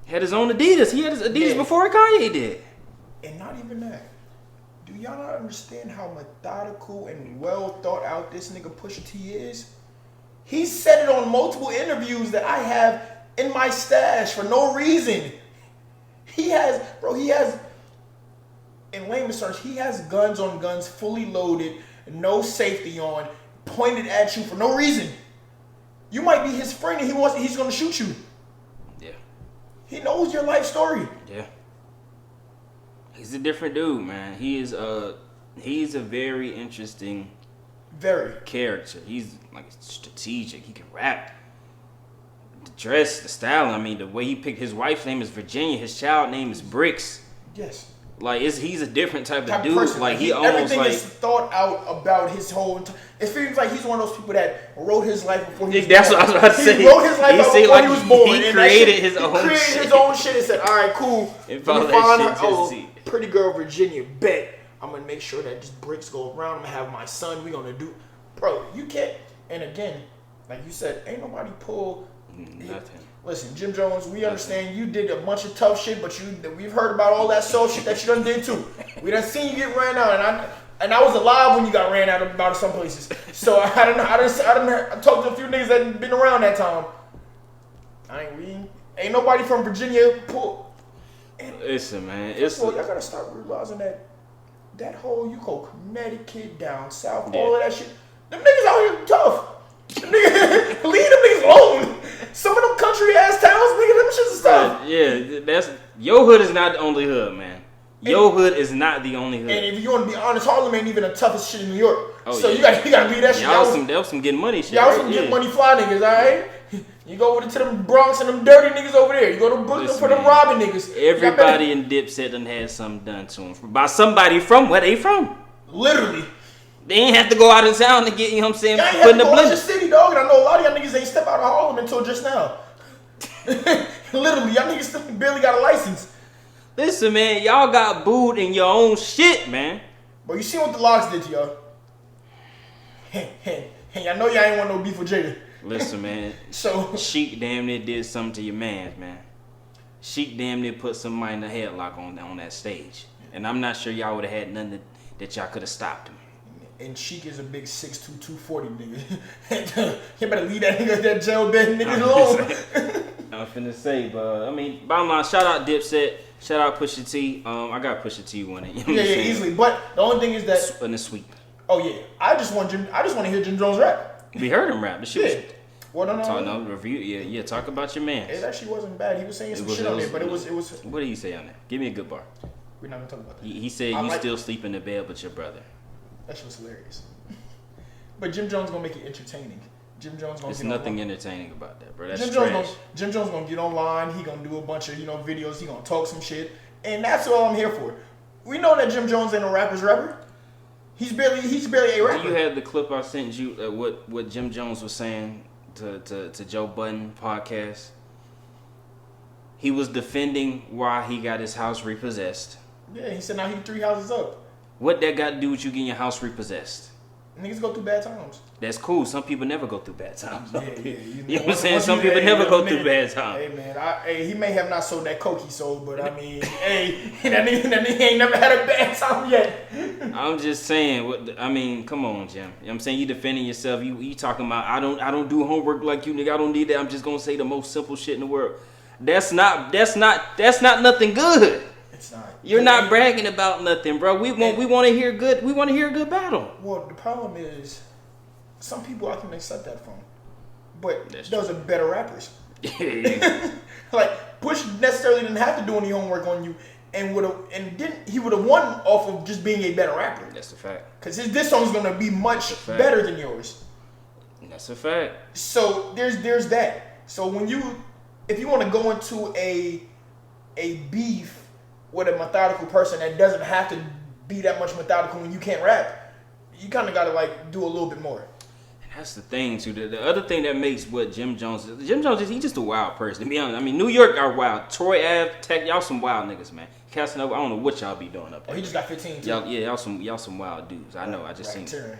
Had his own Adidas. He had his Adidas before Kanye did. And not even that. Do y'all not understand how methodical and well thought out this nigga Pusha T is? He said it on multiple interviews that I have in my stash for no reason. He has, in layman's terms, he has guns on guns, fully loaded, no safety on, pointed at you for no reason. You might be his friend and he's gonna shoot you. Yeah. He knows your life story. Yeah. He's a different dude, man. He's a very interesting character. He's like strategic. He can rap. The dress, the style. I mean, the way he picked his wife's name is Virginia. His child name is Bricks. Yes. Like he's a different type of dude. Person. Like he almost everything like is thought out about his whole. It feels like he's one of those people that wrote his life before he was That's born. what I was about to say. He wrote his life out before like he was born. He created his own shit. He created his own shit and said, "All right, cool. And Let me find her. Pretty girl Virginia. Bet I'm gonna make sure that just Bricks go around. I'm gonna have my son. We gonna do, bro. You can't. And again, like you said, ain't nobody pull nothing. Listen, Jim Jones, we understand you did a bunch of tough shit, but we've heard about all that soft shit that you done did too. We done seen you get ran out, and I was alive when you got ran out about some places. So I talked to a few niggas that been around that time. Ain't nobody from Virginia pull. Listen, man, y'all gotta start realizing that whole you go Connecticut down south, all of that shit. Them niggas out here tough. Nigga, leave them niggas alone. Some of them country ass towns, nigga, them shits is tough. Yeah, that's your hood is not the only hood, man. Your hood is not the only hood. And if you want to be honest, Harlem ain't even the toughest shit in New York. Oh, so yeah. you gotta leave that shit. Y'all some getting money shit. Y'all some get money fly niggas, alright? You go over to them Bronx and them dirty niggas over there. You go to Brooklyn for them robbing niggas. Everybody in Dipset done had something done to them by somebody from where they from. Literally. They ain't have to go out of town to get, you know what I'm saying, y'all put in the blender. Your city, dog, and I know a lot of y'all niggas ain't step out of Harlem until just now. Literally, y'all niggas still barely got a license. Listen, man, y'all got booed in your own shit, man. But you see what the locks did to y'all. Hey, I know y'all ain't want no beef with Jada. Listen, man. So Sheik damn near did something to your mans, man. Sheik damn near put somebody in a headlock on that stage. And I'm not sure y'all would have had nothing that y'all could have stopped him. And Sheik is a big 6'2", 240 nigga. You better leave that nigga, that jail bed nigga alone. I'm finna say, but I mean, bottom line, shout out Dipset, shout out Pusha T. I got Pusha T winning. You know what I'm saying? Easily. But the only thing is that in the sweep. Oh yeah, I just want to hear Jim Jones rap. We heard him rap. The shit. Yeah. Well, no. Review. Yeah. Talk about your man. It actually wasn't bad. He was saying some shit on there, but it was. What did he say on there? Give me a good bar. We're not gonna talk about that. He said you still sleep in the bed with your brother. That shit was hilarious. But Jim Jones gonna make it entertaining. Jim Jones gonna. There's nothing entertaining about that, bro. That's Jim Jones gonna get online. He gonna do a bunch of videos. He gonna talk some shit, and that's all I'm here for. We know that Jim Jones ain't a rapper. He's barely a rapper. You had the clip I sent you. What Jim Jones was saying to Joe Budden podcast. He was defending why he got his house repossessed. Yeah, he said now he 3 houses up. What that got to do with you getting your house repossessed? Niggas go through bad times. That's cool. Some people never go through bad times. Yeah. You know what I'm saying? Some people never go through bad times. Hey, man. He may have not sold that coke he sold, but I mean, that nigga ain't never had a bad time yet. I'm just saying. Come on, Jim. You know what I'm saying? You defending yourself. You talking about, I don't do homework like you, nigga. I don't need that. I'm just going to say the most simple shit in the world. That's not nothing good. It's not. You're not bragging about nothing, bro. We want to hear good. We want to hear a good battle. Well, the problem is, some people I can accept that from, but those are better rappers. Like Push necessarily didn't have to do any homework on you, and he would have won off of just being a better rapper. That's a fact. Because this song's gonna be much better than yours. That's a fact. So there's that. So if you want to go into a beef with a methodical person that doesn't have to be that much methodical when you can't rap, you kind of got to do a little bit more. And that's the thing too. The other thing that makes what Jim Jones is, he's just a wild person. To be honest, I mean, New York are wild. Troy Ave, Tech, y'all some wild niggas, man. Casanova, I don't know what y'all be doing up there. Oh, he just got 15 too. Y'all some wild dudes. I know. I just seen it.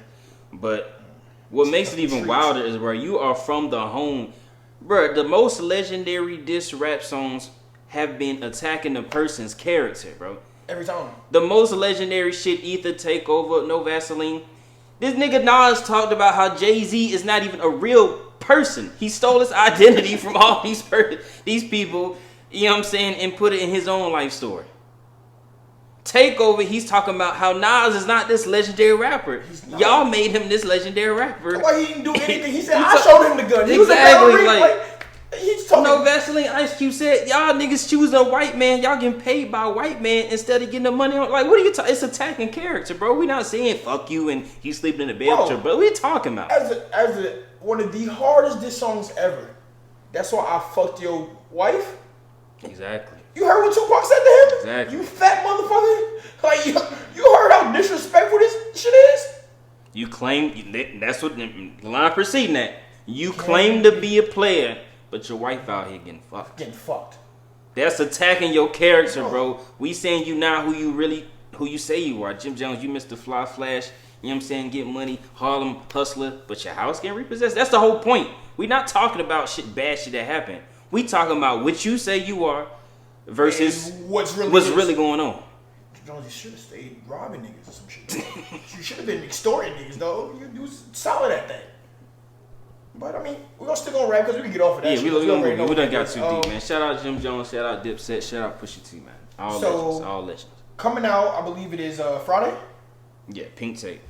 But what makes it even wilder is, bro, you are from the home. Bro, the most legendary diss rap songs have been attacking the person's character, bro. Every time. The most legendary shit, Ether, Takeover, No Vaseline. This nigga Nas talked about how Jay-Z is not even a real person. He stole his identity from all these people, you know what I'm saying, and put it in his own life story. Takeover, he's talking about how Nas is not this legendary rapper. Y'all made him this legendary rapper. Why he didn't do anything? He said, I showed him the gun. He exactly, was he's talking. No Vaseline. Ice Cube said, y'all niggas choosing a white man. Y'all getting paid by a white man instead of getting the money on. Like, what are you talking? It's attacking character, bro. We not saying fuck you and he's sleeping in the bed with your brother. What are you talking about? As one of the hardest diss songs ever. That's why I fucked your wife. Exactly. You heard what Tupac said to him? Exactly. You fat motherfucker. Like, you heard how disrespectful this shit is? You claim, that's what the line preceding that. You claim to be a player, but your wife out here getting fucked. That's attacking your character, bro. We saying you not who you say you are. Jim Jones, you Mr. Fly Flash, you know what I'm saying, get money, Harlem hustler, but your house getting repossessed. That's the whole point. We not talking about bad shit that happened. We talking about what you say you are versus what's really going on. Jones, you should have stayed robbing niggas or some shit. You should have been extorting niggas, though. You was solid at that. But I mean, we're still gonna rap because we can get off of that. Yeah, we done got too deep, man. Shout out Jim Jones, shout out Dipset, shout out Pusha T, man. All legends. Coming out, I believe it is Friday. Yeah, Pink Tape.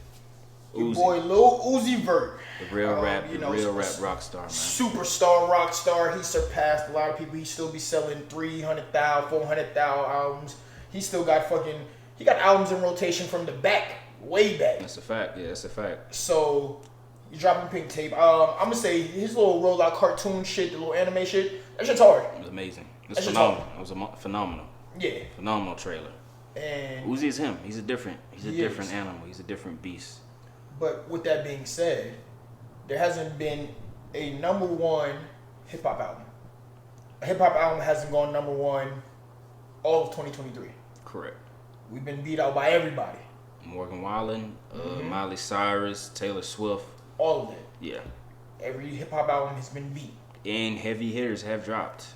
Your boy Lil Uzi Vert. The real rap rock star, man. Superstar rock star. He surpassed a lot of people. He still be selling 300,000, 400,000 albums. He still got he got albums in rotation from the back, way back. That's a fact. Yeah, that's a fact. So, he's dropping Pink Tape. I'm going to say his little rollout cartoon shit, the little anime shit, that shit's hard. It was amazing. It was phenomenal. It was phenomenal. Yeah. Phenomenal trailer. And Uzi is him. He's a different animal. He's a different beast. But with that being said, there hasn't been a number one hip hop album. A hip hop album hasn't gone number one all of 2023. Correct. We've been beat out by everybody. Morgan Wallen, Miley Cyrus, Taylor Swift. All of it. Yeah. Every hip hop album has been beat. And heavy hitters have dropped.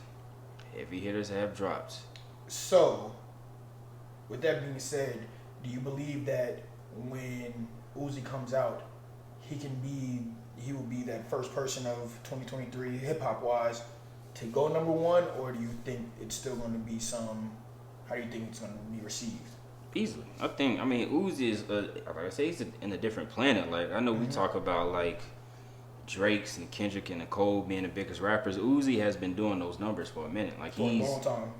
So, with that being said, do you believe that when Uzi comes out, he will be that first person of 2023 hip hop wise to go number one, or do you think it's still going to be how do you think it's going to be received? Easily. I mean, Uzi is, like I say, he's in a different planet. Like, I know we talk about, like, Drake's and Kendrick and Nicole being the biggest rappers. Uzi has been doing those numbers for a minute. Like, he's a long time.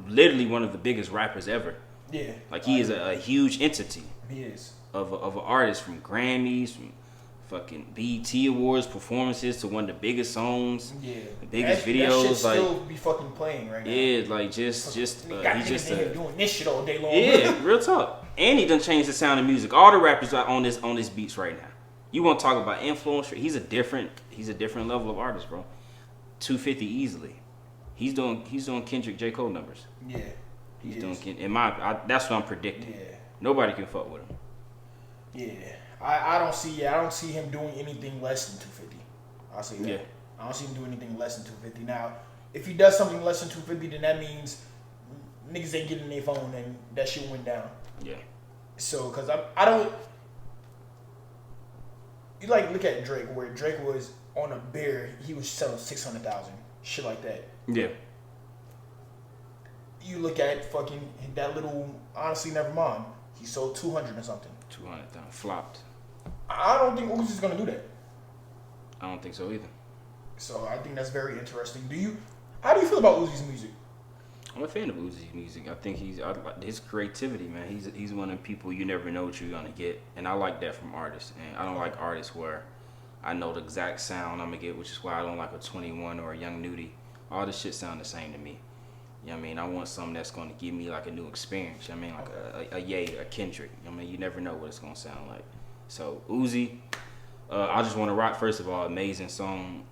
Literally one of the biggest rappers ever. Yeah. Like, he is a huge entity. He is. Of an artist, from Grammys, from fucking BET Awards performances to one of the biggest songs, the biggest videos. That shit like, still be fucking playing right now. Yeah, like just he's just doing this shit all day long. Yeah, real talk. And he done changed the sound of music. All the rappers are on this beats right now. You want to talk about influence? He's a different level of artist, bro. 250 easily. He's doing Kendrick J. Cole numbers. Yeah, he's doing. That's what I'm predicting. Yeah, nobody can fuck with him. Yeah. I don't see him doing anything less than 250. I'll say that. Yeah. I don't see him doing anything less than 250. Now, if he does something less than 250, then that means niggas ain't getting their phone and that shit went down. Yeah. So, cause I don't. You like look at Drake, where Drake was on a bear, he was selling 600,000, shit like that. Yeah. You look at fucking that little. Honestly, never mind. He sold 200 or something. 200,000 flopped. I don't think Uzi's gonna do that. I don't think so either. So I think that's very interesting. How do you feel about Uzi's music? I'm a fan of Uzi's music. I think his creativity, man. He's one of the people you never know what you're gonna get, and I like that from artists. And I don't like artists where I know the exact sound I'm gonna get, which is why I don't like a 21 or a Young Nudie. All this shit sound the same to me. You know what I mean? I want something that's gonna give me like a new experience. You know what I mean? Like a Ye, a Kendrick. You know what I mean? You never know what it's gonna sound like. So Uzi, I just want to rock. First of all, amazing song,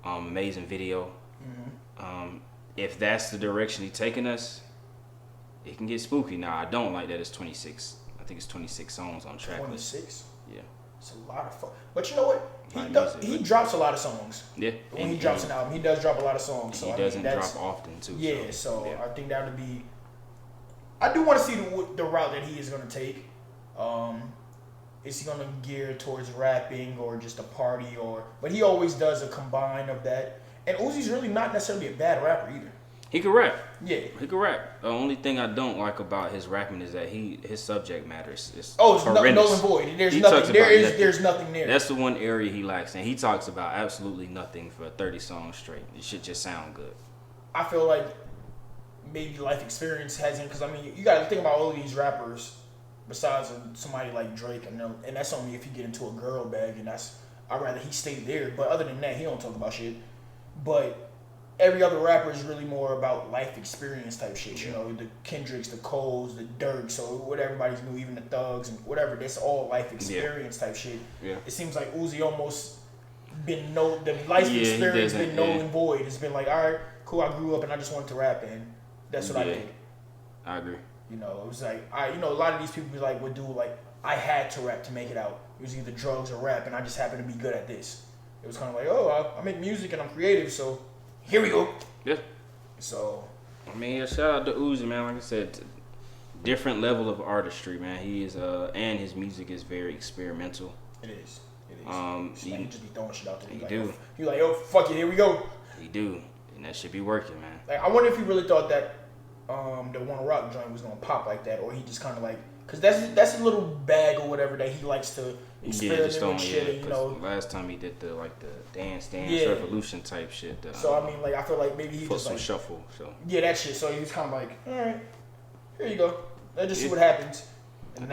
amazing video. Mm-hmm. If that's the direction he's taking us, it can get spooky. Now I don't like that it's 26. I think it's 26 songs on track. 26. Yeah. It's a lot of fun. But you know what? He drops a lot of songs. Yeah. When he drops an album, he does drop a lot of songs. So he doesn't drop often too. Yeah. So I think that would be. I do want to see the route that he is going to take. Is he going to gear towards rapping or just a party but he always does a combine of that. And Uzi's really not necessarily a bad rapper either. He can rap. Yeah. He can rap. The only thing I don't like about his rapping is that his subject matter is it's horrendous. null and void. There's nothing. There's nothing there. That's the one area he lacks, and he talks about absolutely nothing for 30 songs straight. It should just sound good. I feel like maybe life experience hasn't, because I mean you got to think about all of these rappers. Besides somebody like Drake, and that's only if you get into a girl bag, and I'd rather he stay there. But other than that, he don't talk about shit. But every other rapper is really more about life experience type shit. Yeah. You know, the Kendricks, the Coles, the Durks, so what everybody's new, even the Thugs and whatever. That's all life experience type shit. Yeah. It seems like Uzi almost been the life experience been null and void. It's been like, all right, cool, I grew up and I just wanted to rap, and that's what I did. I agree. You know, it was like, a lot of these people would do like, I had to rap to make it out. It was either drugs or rap, and I just happened to be good at this. It was kind of like, oh, I make music and I'm creative, so here we go. Yeah. So. I mean, shout out to Uzi, man. Like I said, different level of artistry, man. He is, and his music is very experimental. It is. He just be throwing shit out there. He do. You're like, oh, fuck it, here we go. He do, and that should be working, man. Like, I wonder if he really thought that the One Rock joint was gonna pop like that, or he just kind of like, cause that's a little bag or whatever that he likes to experiment with shit. You know, last time he did the Dance Revolution type shit. So I mean, like I feel like maybe he just some like shuffle. So yeah, that shit. So he was kind of like, all right, here you go. Let's just see what happens. And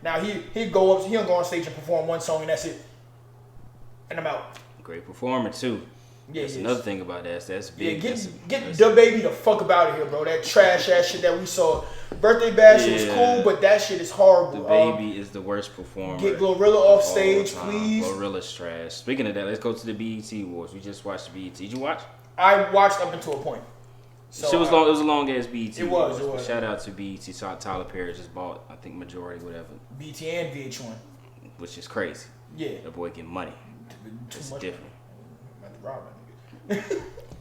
now he go up, he'll go on stage and perform one song and that's it. And I'm out. Great performer too. Yeah, that's another thing about that. That's big. Yeah, get the baby the fuck up out of here, bro. That trash ass shit that we saw. Birthday bash was cool, but that shit is horrible. The baby is the worst performer. Get Glorilla off stage, please. Glorilla's trash. Speaking of that, let's go to the BET Awards. We just watched the BET. Did you watch? I watched up until a point. So it was long. It was a long ass BET. It was. Shout out to BET. Tyler Perry just bought, I think, majority, whatever. BET and VH1. Which is crazy. Yeah. The boy getting money. It's different. Put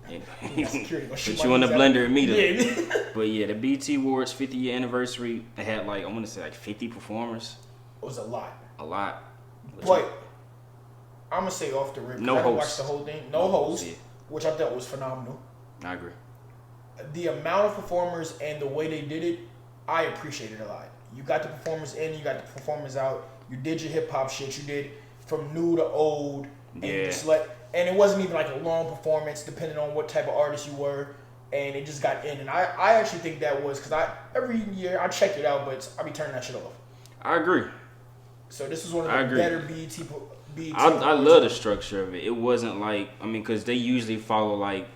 you in the blender immediately. Yeah. But yeah, the BET Awards 50-year anniversary, they had I want to say 50 performers. was a lot. A lot. But I'm gonna say off the rip. No I host. watched the whole thing. No host, which I thought was phenomenal. I agree. The amount of performers and the way they did it, I appreciated a lot. You got the performers in, you got the performers out. You did your hip hop shit. You did from new to old. And you just and it wasn't even like a long performance, depending on what type of artist you were. And it just got in. And I actually think that was because every year I check it out, but I be turning that shit off. I agree. So this is one of the better BET. I love the structure of it. It wasn't like, I mean, because they usually follow like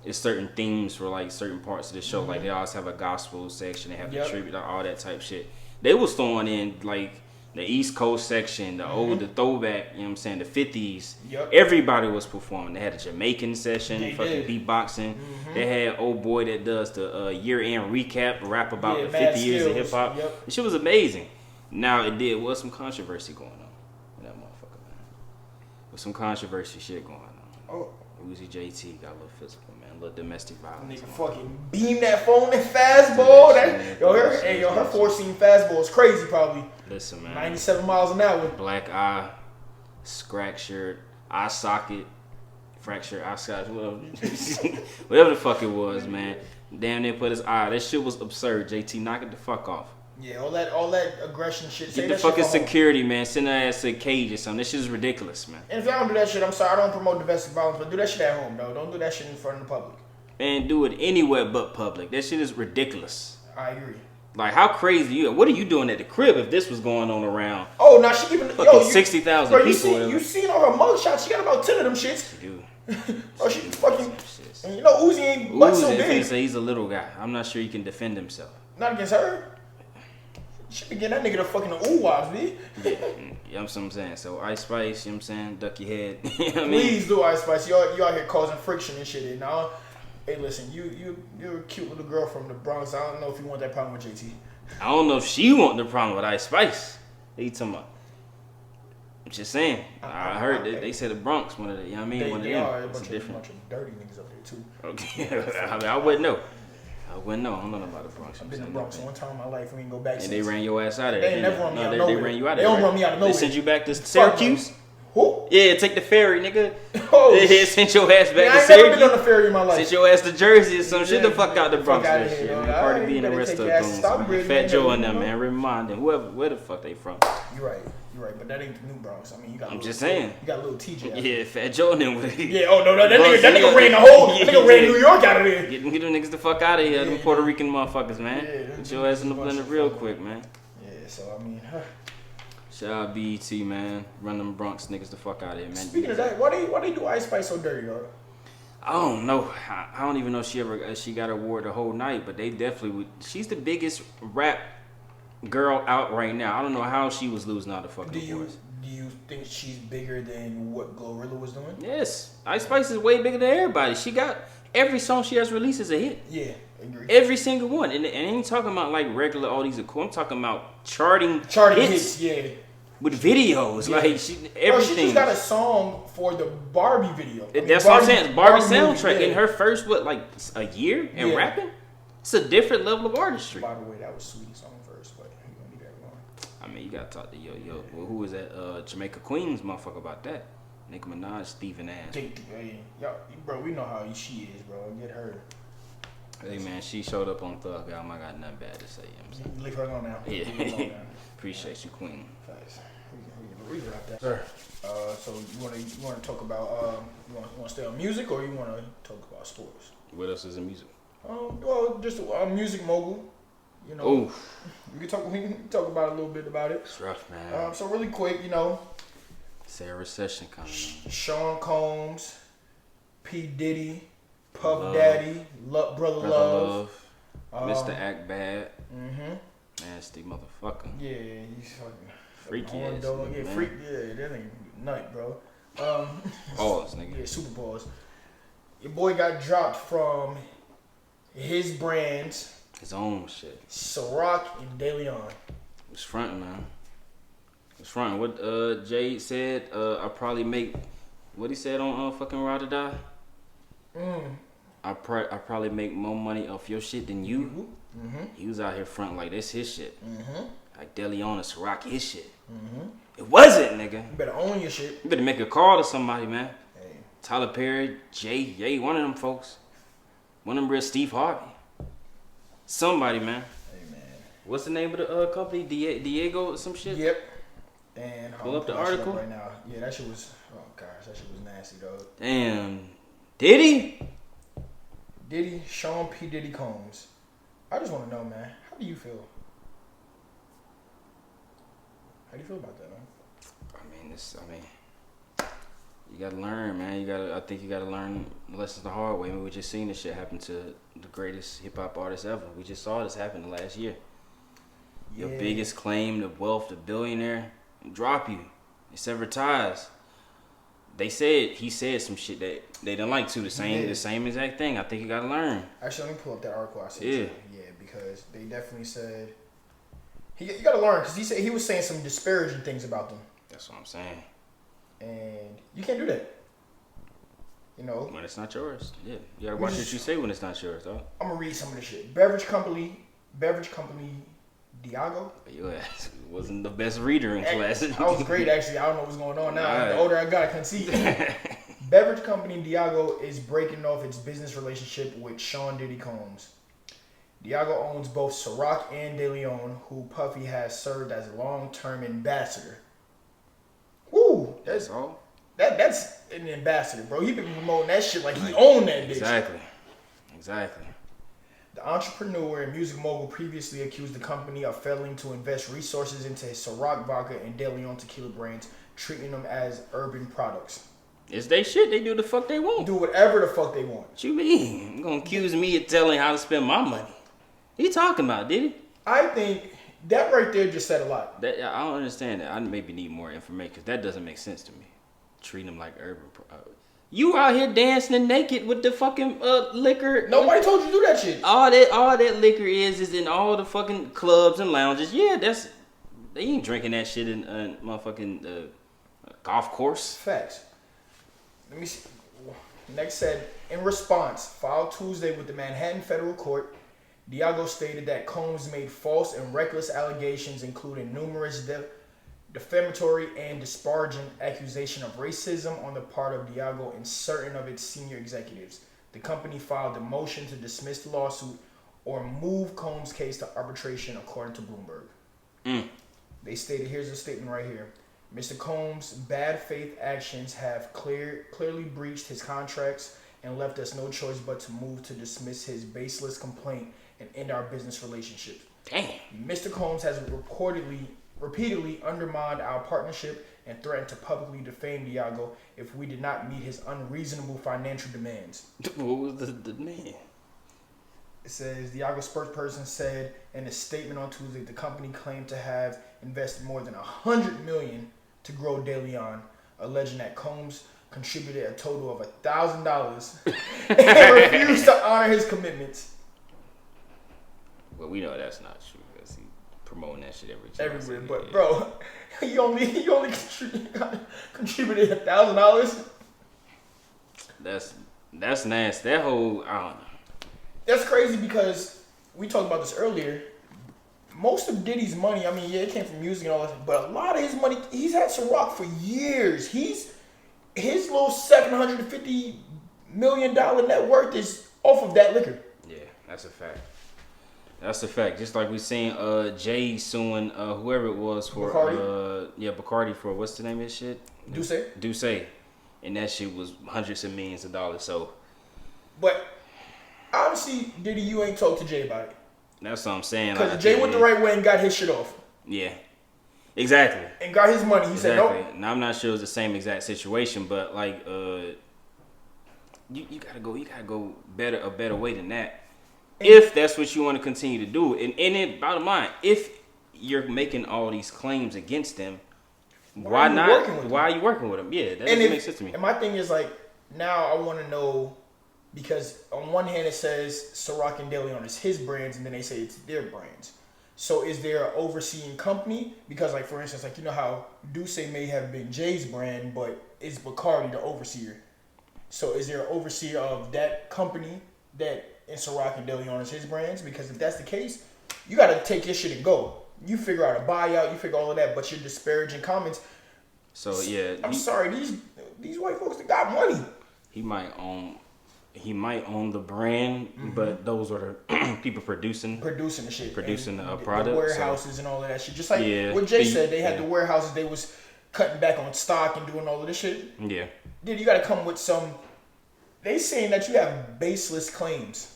it's certain themes for like certain parts of the show. Like they always have a gospel section, they have the tribute, all that type shit. They was throwing in like the East Coast section, the old, the throwback, you know what I'm saying, the 50s. Everybody was performing. They had a Jamaican session, beatboxing. They had old boy that does the year-end recap, rap about the 50 years of hip hop. The shit was amazing. Now it was some controversy going on with that motherfucker, man. With some controversy shit going on. Oh. Uzi JT got a little physical, man. A little domestic violence. Nigga fucking beam that phone and fastball. Her 4-seam fastball is crazy probably. Listen, man. 97 miles an hour. Black eye, fractured eye socket, fractured eye socket, whatever the fuck it was, man. Damn near put his eye. That shit was absurd. JT, knock it the fuck off. Yeah, all that aggression shit. Get the fucking security, man. Send her ass to a cage or something. This shit is ridiculous, man. And if y'all don't do that shit, I'm sorry. I don't promote domestic violence, but do that shit at home, though. Don't do that shit in front of the public. And do it anywhere but public. That shit is ridiculous. I agree. Like, how crazy you? What are you doing at the crib if this was going on around? Oh, now she giving fucking 60,000 people. You seen on her mugshot? She got about 10 of them shits. She do. Oh, she fucking. And you know Uzi ain't butt so big. Say he's a little guy. I'm not sure he can defend himself. Not against her. She be getting that nigga the fucking ooh-wops, B. Yeah, you know what I'm saying? So Ice Spice, you know what I'm saying? Duck your head. You know what I mean? Please do Ice Spice. You out here causing friction and shit. And now, hey, listen, you're a cute little girl from the Bronx. I don't know if you want that problem with JT. I don't know if she want the problem with Ice Spice. What you talking about? I'm just saying. I heard they said the Bronx one of the, you know what I mean? One of them. Are a bunch of dirty niggas up there, too. Okay. I mean, I wouldn't know. I don't know about the Bronx. I've been in the Bronx one time in my life. We can go back. And they ran your ass out of there. They never run me out of nowhere. They ran you out of there. They don't run me out of nowhere. They sent you back to Syracuse? Who? Yeah, take the ferry, nigga. Oh, they sent your ass back to Syracuse. I ain't never been on the ferry in my life. Sent your ass to Jersey or some shit. The fuck out the Bronx. That shit, man. Cardi B and the rest of the goons. Fat Joe and them, man. Remind them. Where the fuck they from? You're right, but that ain't the New Bronx. I mean, you got. I'm just saying. You got little TJ. Yeah, Fat Joe and them. Yeah. Oh no, that nigga ran the whole. That nigga ran New York out of there. Get them niggas the fuck out of here. Them Puerto Rican motherfuckers, man. Get your ass in the blender real quick, man. Yeah. So I mean. Shout out BET, man. Run them Bronx niggas the fuck out of here, man. Speaking of that, why they do Ice Spice so dirty, though? I don't know. I don't even know if she got an award the whole night, but they definitely would. She's the biggest rap girl out right now. I don't know how she was losing all the fucking awards. Do you think she's bigger than what Glorilla was doing? Yes. Ice Spice is way bigger than everybody. She got every song she has released is a hit. Yeah, I agree. Every single one. And I ain't talking about like regular all these. I'm talking about charting hits. Yeah. With videos, like everything. She just got a song for the Barbie video. That's what I'm saying. Barbie soundtrack in her first a year in rapping. It's a different level of artistry. By the way, that was Sweetie's song first, but you gonna need that one. I mean, you gotta talk to well, who was that? Jamaica Queens motherfucker about that. Nicki Minaj, Steven ass. Yo, bro, we know how she is, bro. Get her. Hey man, she showed up on Thug album. I got nothing bad to say. You know what I'm saying? Leave her alone now. Yeah. Appreciate you, Queen. Thanks. We wrap that. Sure. So you want to talk about you want to stay on music or you want to talk about sports? What else is in music? Well, just a music mogul. You know. Oof. We can talk about a little bit about it. It's rough, man. So really quick, you know. Say a recession coming. Shawn Combs, P Diddy, Puff Daddy, Brother Love, Mr. Act Bad. Mm-hmm. Nasty motherfucker. Yeah, he's fucking freaky ass. Yeah, freak. Yeah, that ain't nut, bro. Pause, nigga. Yeah, super pause. Your boy got dropped from his brands. His own shit. Ciroc and Delion. It's frontin', man. It's frontin'. What Jade said, I probably make, what he said on fucking Ride or Die? I probably make more money off your shit than you. Mm-hmm. He was out here frontin' like that's his shit. Mm-hmm. like Delion and Ciroc his shit. It wasn't, nigga. You better own your shit. You better make a call to somebody, man. Hey. Tyler Perry, Jay, one of them folks. One of them real Steve Harvey. Somebody, man. Hey, man. What's the name of the company? Diego or some shit? Yep. And pull up the article right now. Yeah, that shit was. Oh gosh, that shit was nasty, though. Damn. Diddy, Shawn P. Diddy Combs. I just want to know, man. How do you feel? How do you feel about that, man? I mean, you gotta learn, man. I think you gotta learn lessons the hard way. I mean, we just seen this shit happen to the greatest hip hop artist ever. We just saw this happen the last year. Yeah. Your biggest claim to wealth, the billionaire, drop you. They sever ties. He said some shit that they didn't like too. The same exact thing. I think you gotta learn. Actually, let me pull up that article I said. Yeah, because they definitely said you gotta learn because he was saying some disparaging things about them. That's what I'm saying. And you can't do that. You know, when it's not yours. Yeah, you gotta watch what you say when it's not yours, though. I'm gonna read some of this shit. Beverage company, Diageo. Your ass wasn't the best reader in class. I was great, actually. I don't know what's going on now. Right. The older I got, I couldn't see. Beverage company Diageo is breaking off its business relationship with Shawn Diddy Combs. Diageo owns both Ciroc and Delion, who Puffy has served as a long-term ambassador. Woo! That's all. That's an ambassador, bro. He been promoting that shit like he owned that bitch. Exactly. The entrepreneur and music mogul previously accused the company of failing to invest resources into his Ciroc vodka and Delion tequila brands, treating them as urban products. It's they shit. They do the fuck they want. Do whatever the fuck they want. What you mean? You gonna accuse me of telling how to spend my money? What you talking about, Diddy? I think that right there just said a lot. I don't understand that. I maybe need more information because that doesn't make sense to me. Treat them like urban products. You out here dancing and naked with the fucking liquor. Nobody told you to do that shit. All that liquor is in all the fucking clubs and lounges. Yeah, they ain't drinking that shit in motherfucking golf course. Facts. Let me see. Next said, in response, filed Tuesday with the Manhattan Federal Court, Diageo stated that Combs made false and reckless allegations, including numerous defamatory and disparaging accusation of racism on the part of Diageo and certain of its senior executives. The company filed a motion to dismiss the lawsuit or move Combs' case to arbitration, according to Bloomberg. They stated, here's a statement right here. Mr. Combs' bad faith actions have clearly breached his contracts and left us no choice but to move to dismiss his baseless complaint and end our business relationship. Damn. Mr. Combs has repeatedly undermined our partnership and threatened to publicly defame Diageo if we did not meet his unreasonable financial demands. What was the demand? It says, Diageo spokesperson said in a statement on Tuesday, the company claimed to have invested more than $100 million to grow Delion, alleging that Combs contributed a total of $1,000 and refused to honor his commitments. Well, we know that's not true because he's promoting that shit everywhere. But bro, you only contributed $1,000. That's nasty. That whole, I don't know. That's crazy because we talked about this earlier. Most of Diddy's money, I mean, yeah, it came from music and all that, but a lot of his money, he's had Ciroc for years. His little $750 million net worth is off of that liquor. Yeah, that's a fact. That's a fact. Just like we seen Jay suing whoever it was for Bacardi. Bacardi for what's the name of his shit? Douce. And that shit was hundreds of millions of dollars. So, but obviously, Diddy, you ain't talked to Jay about it. That's what I'm saying. Because Jay went the right way and got his shit off. Yeah, exactly. And got his money. He said nope. Now I'm not sure it was the same exact situation, but like, you gotta go a better way than that. If that's what you want to continue to do, and it, bottom line, if you're making all these claims against them, why are you working with them? Yeah, that doesn't make sense to me. And my thing is like, now I want to know, because on one hand it says Ciroc and Delion is his brands, and then they say it's their brands. So is there an overseeing company? Because like, for instance, like, you know how Douce may have been Jay's brand, but is Bacardi the overseer? So is there an overseer of that company that in Ciroc and Delion is his brands? Because if that's the case, you got to take your shit and go. You figure out a buyout, you figure all of that, but you're disparaging comments. So yeah, I'm sorry, these white folks that got money. He might own the brand, but those are the people producing the shit, producing the product, the warehouses and all of that shit. Just like what Jay said, they had the warehouses. They was cutting back on stock and doing all of this shit. Yeah, dude, you got to come with some. They saying that you have baseless claims.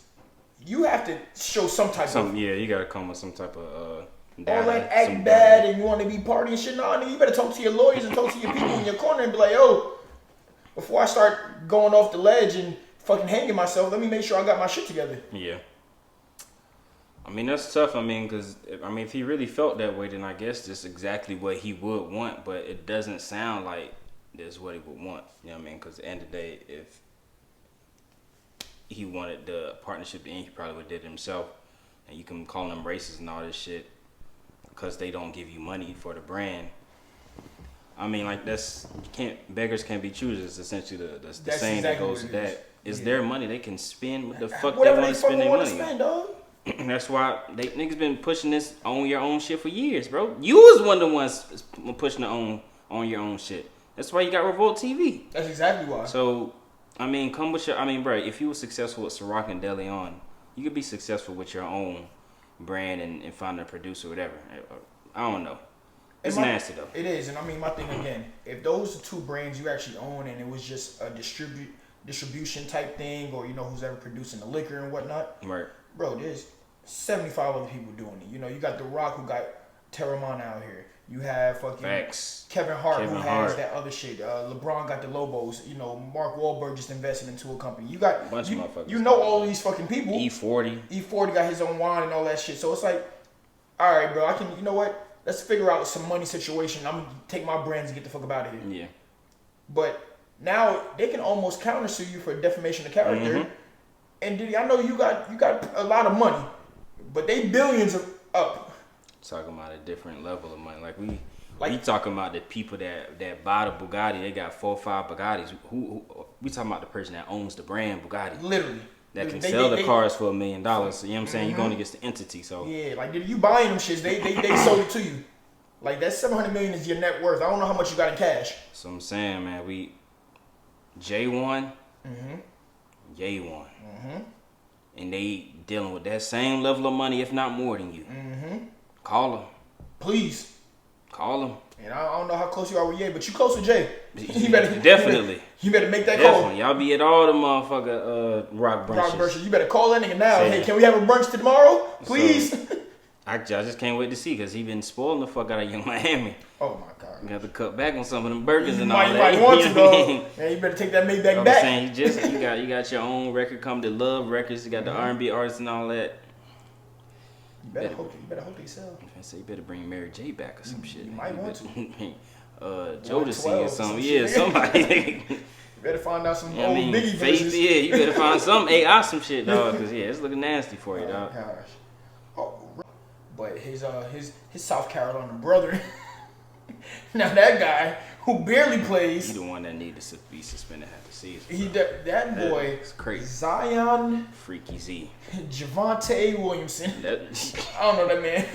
You have to show some type of. Yeah, you got to come with some type of. Data, all that act bad and you want to be partying shit. No, nigga, you better talk to your lawyers and talk to your people in your corner and be like, yo, before I start going off the ledge and fucking hanging myself, let me make sure I got my shit together. Yeah. I mean, that's tough. I mean, because, if he really felt that way, then I guess that's exactly what he would want. But it doesn't sound like that's what he would want. You know what I mean? Because at the end of the day, if he wanted the partnership to end, he probably would have did it himself. And you can call them racist and all this shit because they don't give you money for the brand. I mean, like, beggars can't be choosers. Essentially, the saying exactly that goes with that. It's their money. They can spend what the fuck they want to spend their money on. That's why niggas been pushing this on your own shit for years, bro. You was one of the ones pushing it on your own shit. That's why you got Revolt TV. That's exactly why. So, come with bro, if you were successful with Ciroc and Delion, you could be successful with your own brand and find a producer or whatever. I don't know. It's nasty though. It is, and my thing again, if those are two brands you actually own and it was just a distribution type thing, or who's ever producing the liquor and whatnot, right? Bro, there's 75 other people doing it. You got The Rock who got Terramon out here. You have fucking Kevin Hart who has that other shit. LeBron got the Lobos. Mark Wahlberg just invested into a company. You got bunch of motherfuckers. All these fucking people. E40 got his own wine and all that shit. So it's like, all right, bro, I can. You know what? Let's figure out some money situation. I'm gonna take my brands and get the fuck up out of here. Yeah. But now they can almost countersue you for defamation of character. Mm-hmm. And Diddy, I know you got a lot of money, but they billions up. Talking about a different level of money. We talking about the people that buy the Bugatti. They got 4 or 5 Bugattis. Who we talking about the person that owns the brand Bugatti. Literally. That can sell the cars for $1 million. So, you know what I'm saying? You're going against the entity. So yeah, Diddy, you buying them shits. They sold it to you. Like, that $700 million is your net worth. I don't know how much you got in cash. So I'm saying, man, J1, J1. Mm-hmm. And they dealing with that same level of money, if not more than you. Mm-hmm. Call them. Please. Call them. And I don't know how close you are with Ye, but you close with Jay. Definitely. You better make that Definitely. call. Y'all be at all the motherfucker rock brunches. You better call that nigga now. Hey, can we have a brunch tomorrow? Please. So, I just can't wait to see, because he been spoiling the fuck out of Young Miami. Oh my God. You have to cut back on some of them burgers and all that. You might want to, though. Man, you better take that Maybach back. I'm saying, you got your own record company, Love Records. You got the R&B artists and all that. You better hope they sell. I say you better bring Mary J back or some shit. You might want to. Jodeci or something. Yeah, somebody. You better find out some old Biggie verses. Yeah, you better find some AI some shit, dog. Because it's looking nasty for you, dog. Gosh. Oh, but his South Carolina brother. Now that guy who barely plays. He the one that needed to be suspended half the season. That boy. It's crazy. Zion. Freaky Z. Javante Williamson. I don't know that man.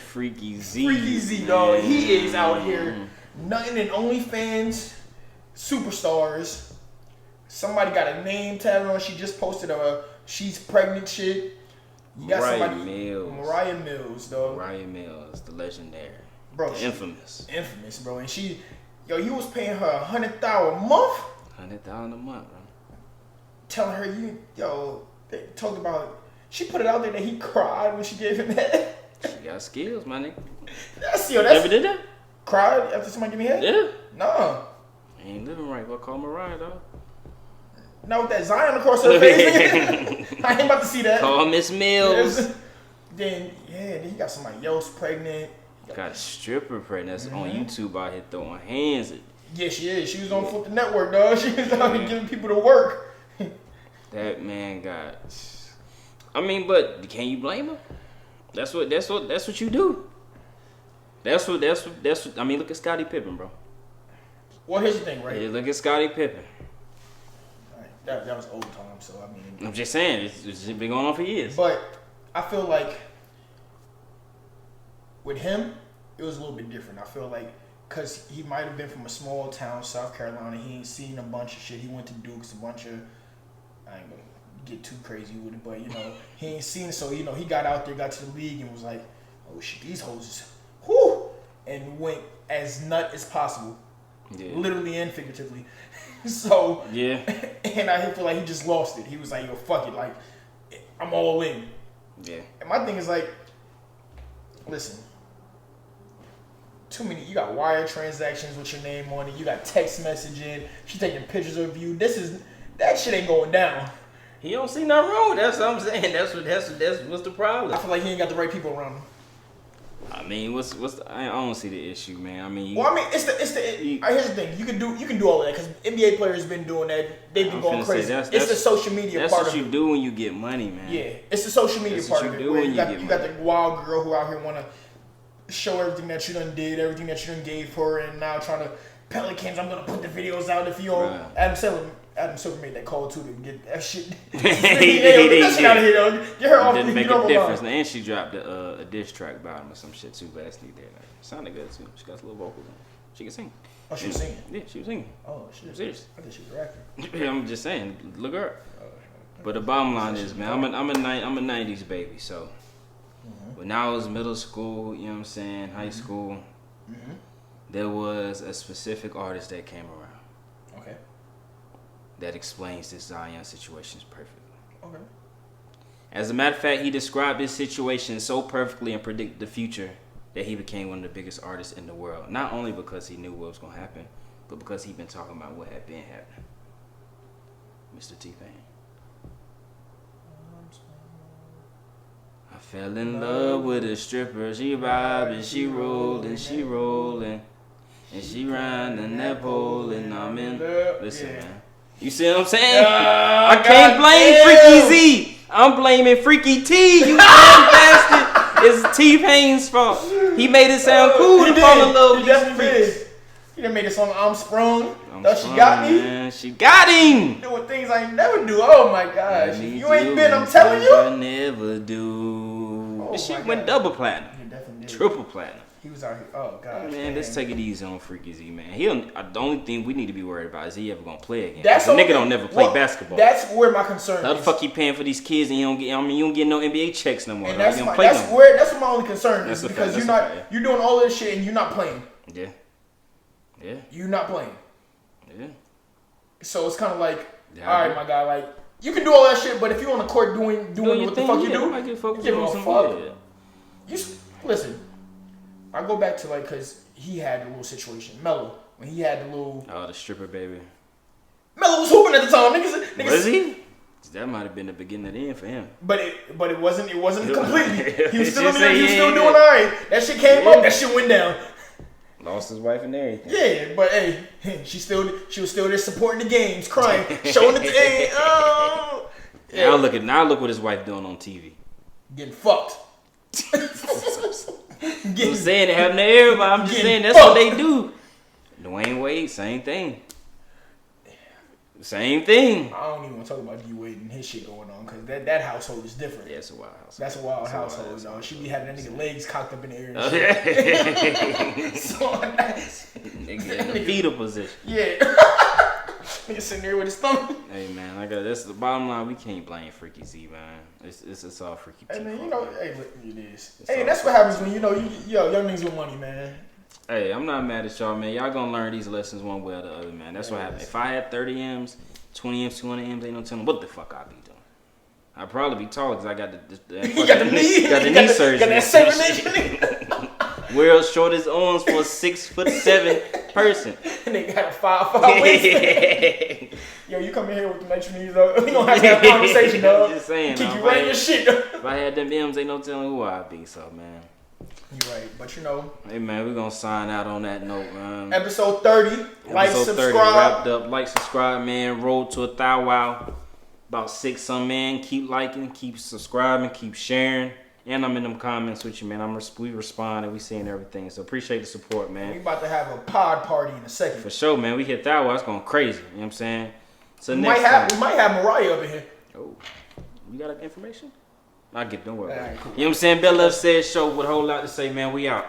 Freaky Z. Freaky Z, dog. He is out here. Nothing in OnlyFans. Superstars. Somebody got a name tag on. She just posted she's pregnant shit. You got Mariah Mills, dog. Mariah Mills, the legendary. Bro, infamous, bro. And you was paying her $100,000 a month. $100,000 a month, bro. Telling her they talked about. She put it out there that he cried when she gave him that. She got skills, my nigga. That's Ever did that? Cried after somebody gave me head? Yeah. No. Ain't living right. What call Mariah, dog? Not with that Zion across her face. I ain't about to see that. Call Miss Mills. Then he got somebody else pregnant. Got a stripper pregnant that's on YouTube out here throwing hands. Yeah, she is. She was on Flip the Network, dog. She was out here giving people to work. That man got. But can you blame him? That's what you do. That's what. Look at Scottie Pippen, bro. Well, here's the thing, right? Yeah, look at Scottie Pippen. That was old time, so I'm just saying, it's been going on for years. But I feel like with him, it was a little bit different. I feel like because he might have been from a small town, South Carolina. He ain't seen a bunch of shit. He went to Duke's, a bunch of, I ain't gonna get too crazy with it, but you know, he ain't seen it. So, you know, he got out there, got to the league, and was like, oh shit, these hoes is, whoo, and went as nut as possible. Yeah. Literally and figuratively. So, yeah. And I feel like he just lost it. He was like, yo, fuck it. Like, I'm all in. Yeah. And my thing is like, listen, too many. You got wire transactions with your name on it. You got text messaging. She's taking pictures of you. That shit ain't going down. He don't see nothing wrong. That's what I'm saying. That's what's the problem. I feel like he ain't got the right people around him. I mean, I don't see the issue, man. I mean, here's the thing. You can do all of that because NBA players been doing that. They've been going crazy. It's the social media part of it. That's what you do when you get money, man. Yeah, it's the social media part of it. You got the wild girl who out here want to show everything that you done did, everything that you done gave her, and now trying to Pelicans. I'm gonna put the videos out if you don't. Right. Adam Silver made that call too to get that shit. Get that shit out of here, though. Get her off. Didn't make a difference, and she dropped a diss track about him or some shit too. Last night there, sounded good too. She got a little vocals on. She can sing. Oh, she was singing. Yeah, she was singing. Oh, shit. I'm serious. I thought she was rapping. Yeah, I'm just saying, look her. But the bottom line is, man, I'm a '90s baby. So when I was middle school, you know what I'm saying, high school, there was a specific artist that came around. Okay. That explains this Zion situation perfectly. Okay. As a matter of fact, he described his situation so perfectly and predicted the future that he became one of the biggest artists in the world. Not only because he knew what was going to happen, but because he'd been talking about what had been happening. Mr. T-Pain. I fell in love with a stripper. She robbing, she rolling, she rolling. And she riding that pole and I'm in. Listen, man. You see what I'm saying? I can't blame Freaky Z. I'm blaming Freaky T. You damn bastard. It's T-Pain's fault. He made it sound cool to fall in love with these freaks. He done made a song, I'm Sprung. She got me. Man. She got him. Doing things I ain't never do. Oh my gosh. You ain't been, I'm telling you. I never do. This shit went double platinum. Triple platinum. He was out here. Oh god. Man, let's take it easy on Freaky Z, man. The only thing we need to be worried about is he ever gonna play again. The nigga don't never play basketball. That's where my concern is. How the fuck you paying for these kids and you don't get no NBA checks no more. And that's where my only concern is because you're doing all this shit and you're not playing. Yeah. Yeah. You're not playing. Yeah. So it's kind of like, all right, my guy, like you can do all that shit, but if you're on the court doing what the fuck you do, you give a fuck. You listen. I go back to like, cause he had the little situation. Mello, when he had the little. Oh, the stripper baby. Mello was hooping at the time. Niggas was he? That might have been the beginning of the end for him. But it wasn't completely. He was still doing all right. That shit came up. That shit went down. Lost his wife and everything. Yeah, but hey, she was still there supporting the games, crying, showing it. Hey, oh. Yeah. Now look what his wife doing on TV. Getting fucked. I'm saying it happened to everybody. I'm just saying that's what they do. Dwayne Wade, same thing. Same thing. I don't even want to talk about D Wade and his shit going on because that household is different. Yeah, it's a wild household. That's a wild household. No, she be having that nigga legs cocked up in the air. And shit. So nigga in the fetal position. Yeah. Nigga sitting there with his thumb. Hey man, that's the bottom line. We can't blame Freaky Z, man. It's all Freaky Z. Hey man, hey, it is. Hey, that's what happens when young niggas with money, man. Hey, I'm not mad at y'all, man. Y'all gonna learn these lessons one way or the other, man. That's what happened. If I had 30 M's, 20 M's, 200 M's, ain't no telling what the fuck I'd be doing. I'd probably be taller because I got the knee surgery. Got that 7-inch. World's shortest arms for a 6'7" person. And they got a 5'5" waist. Yo, you come in here with the extra knees, though. We gonna have to have a conversation, dog. Just saying. Kick you right in your shit. If I had them M's, ain't no telling who I'd be. So, man. You're right, but you know. Hey man, we're gonna sign out on that note, man. Episode 30. Like, subscribe. 30 wrapped up. Like, subscribe, man. Road to 1,000. About 6 some, man. Keep liking, keep subscribing, keep sharing. And I'm in them comments with you, man. We respond and we seeing everything. So appreciate the support, man. We about to have a pod party in a second. For sure, man. We hit 1,000. It's going crazy. You know what I'm saying? So we might have Mariah up in here. Oh, you got information? I get them work. All right, cool. You know what I'm saying? Bell Love Said Show with a whole lot to say, man. We out.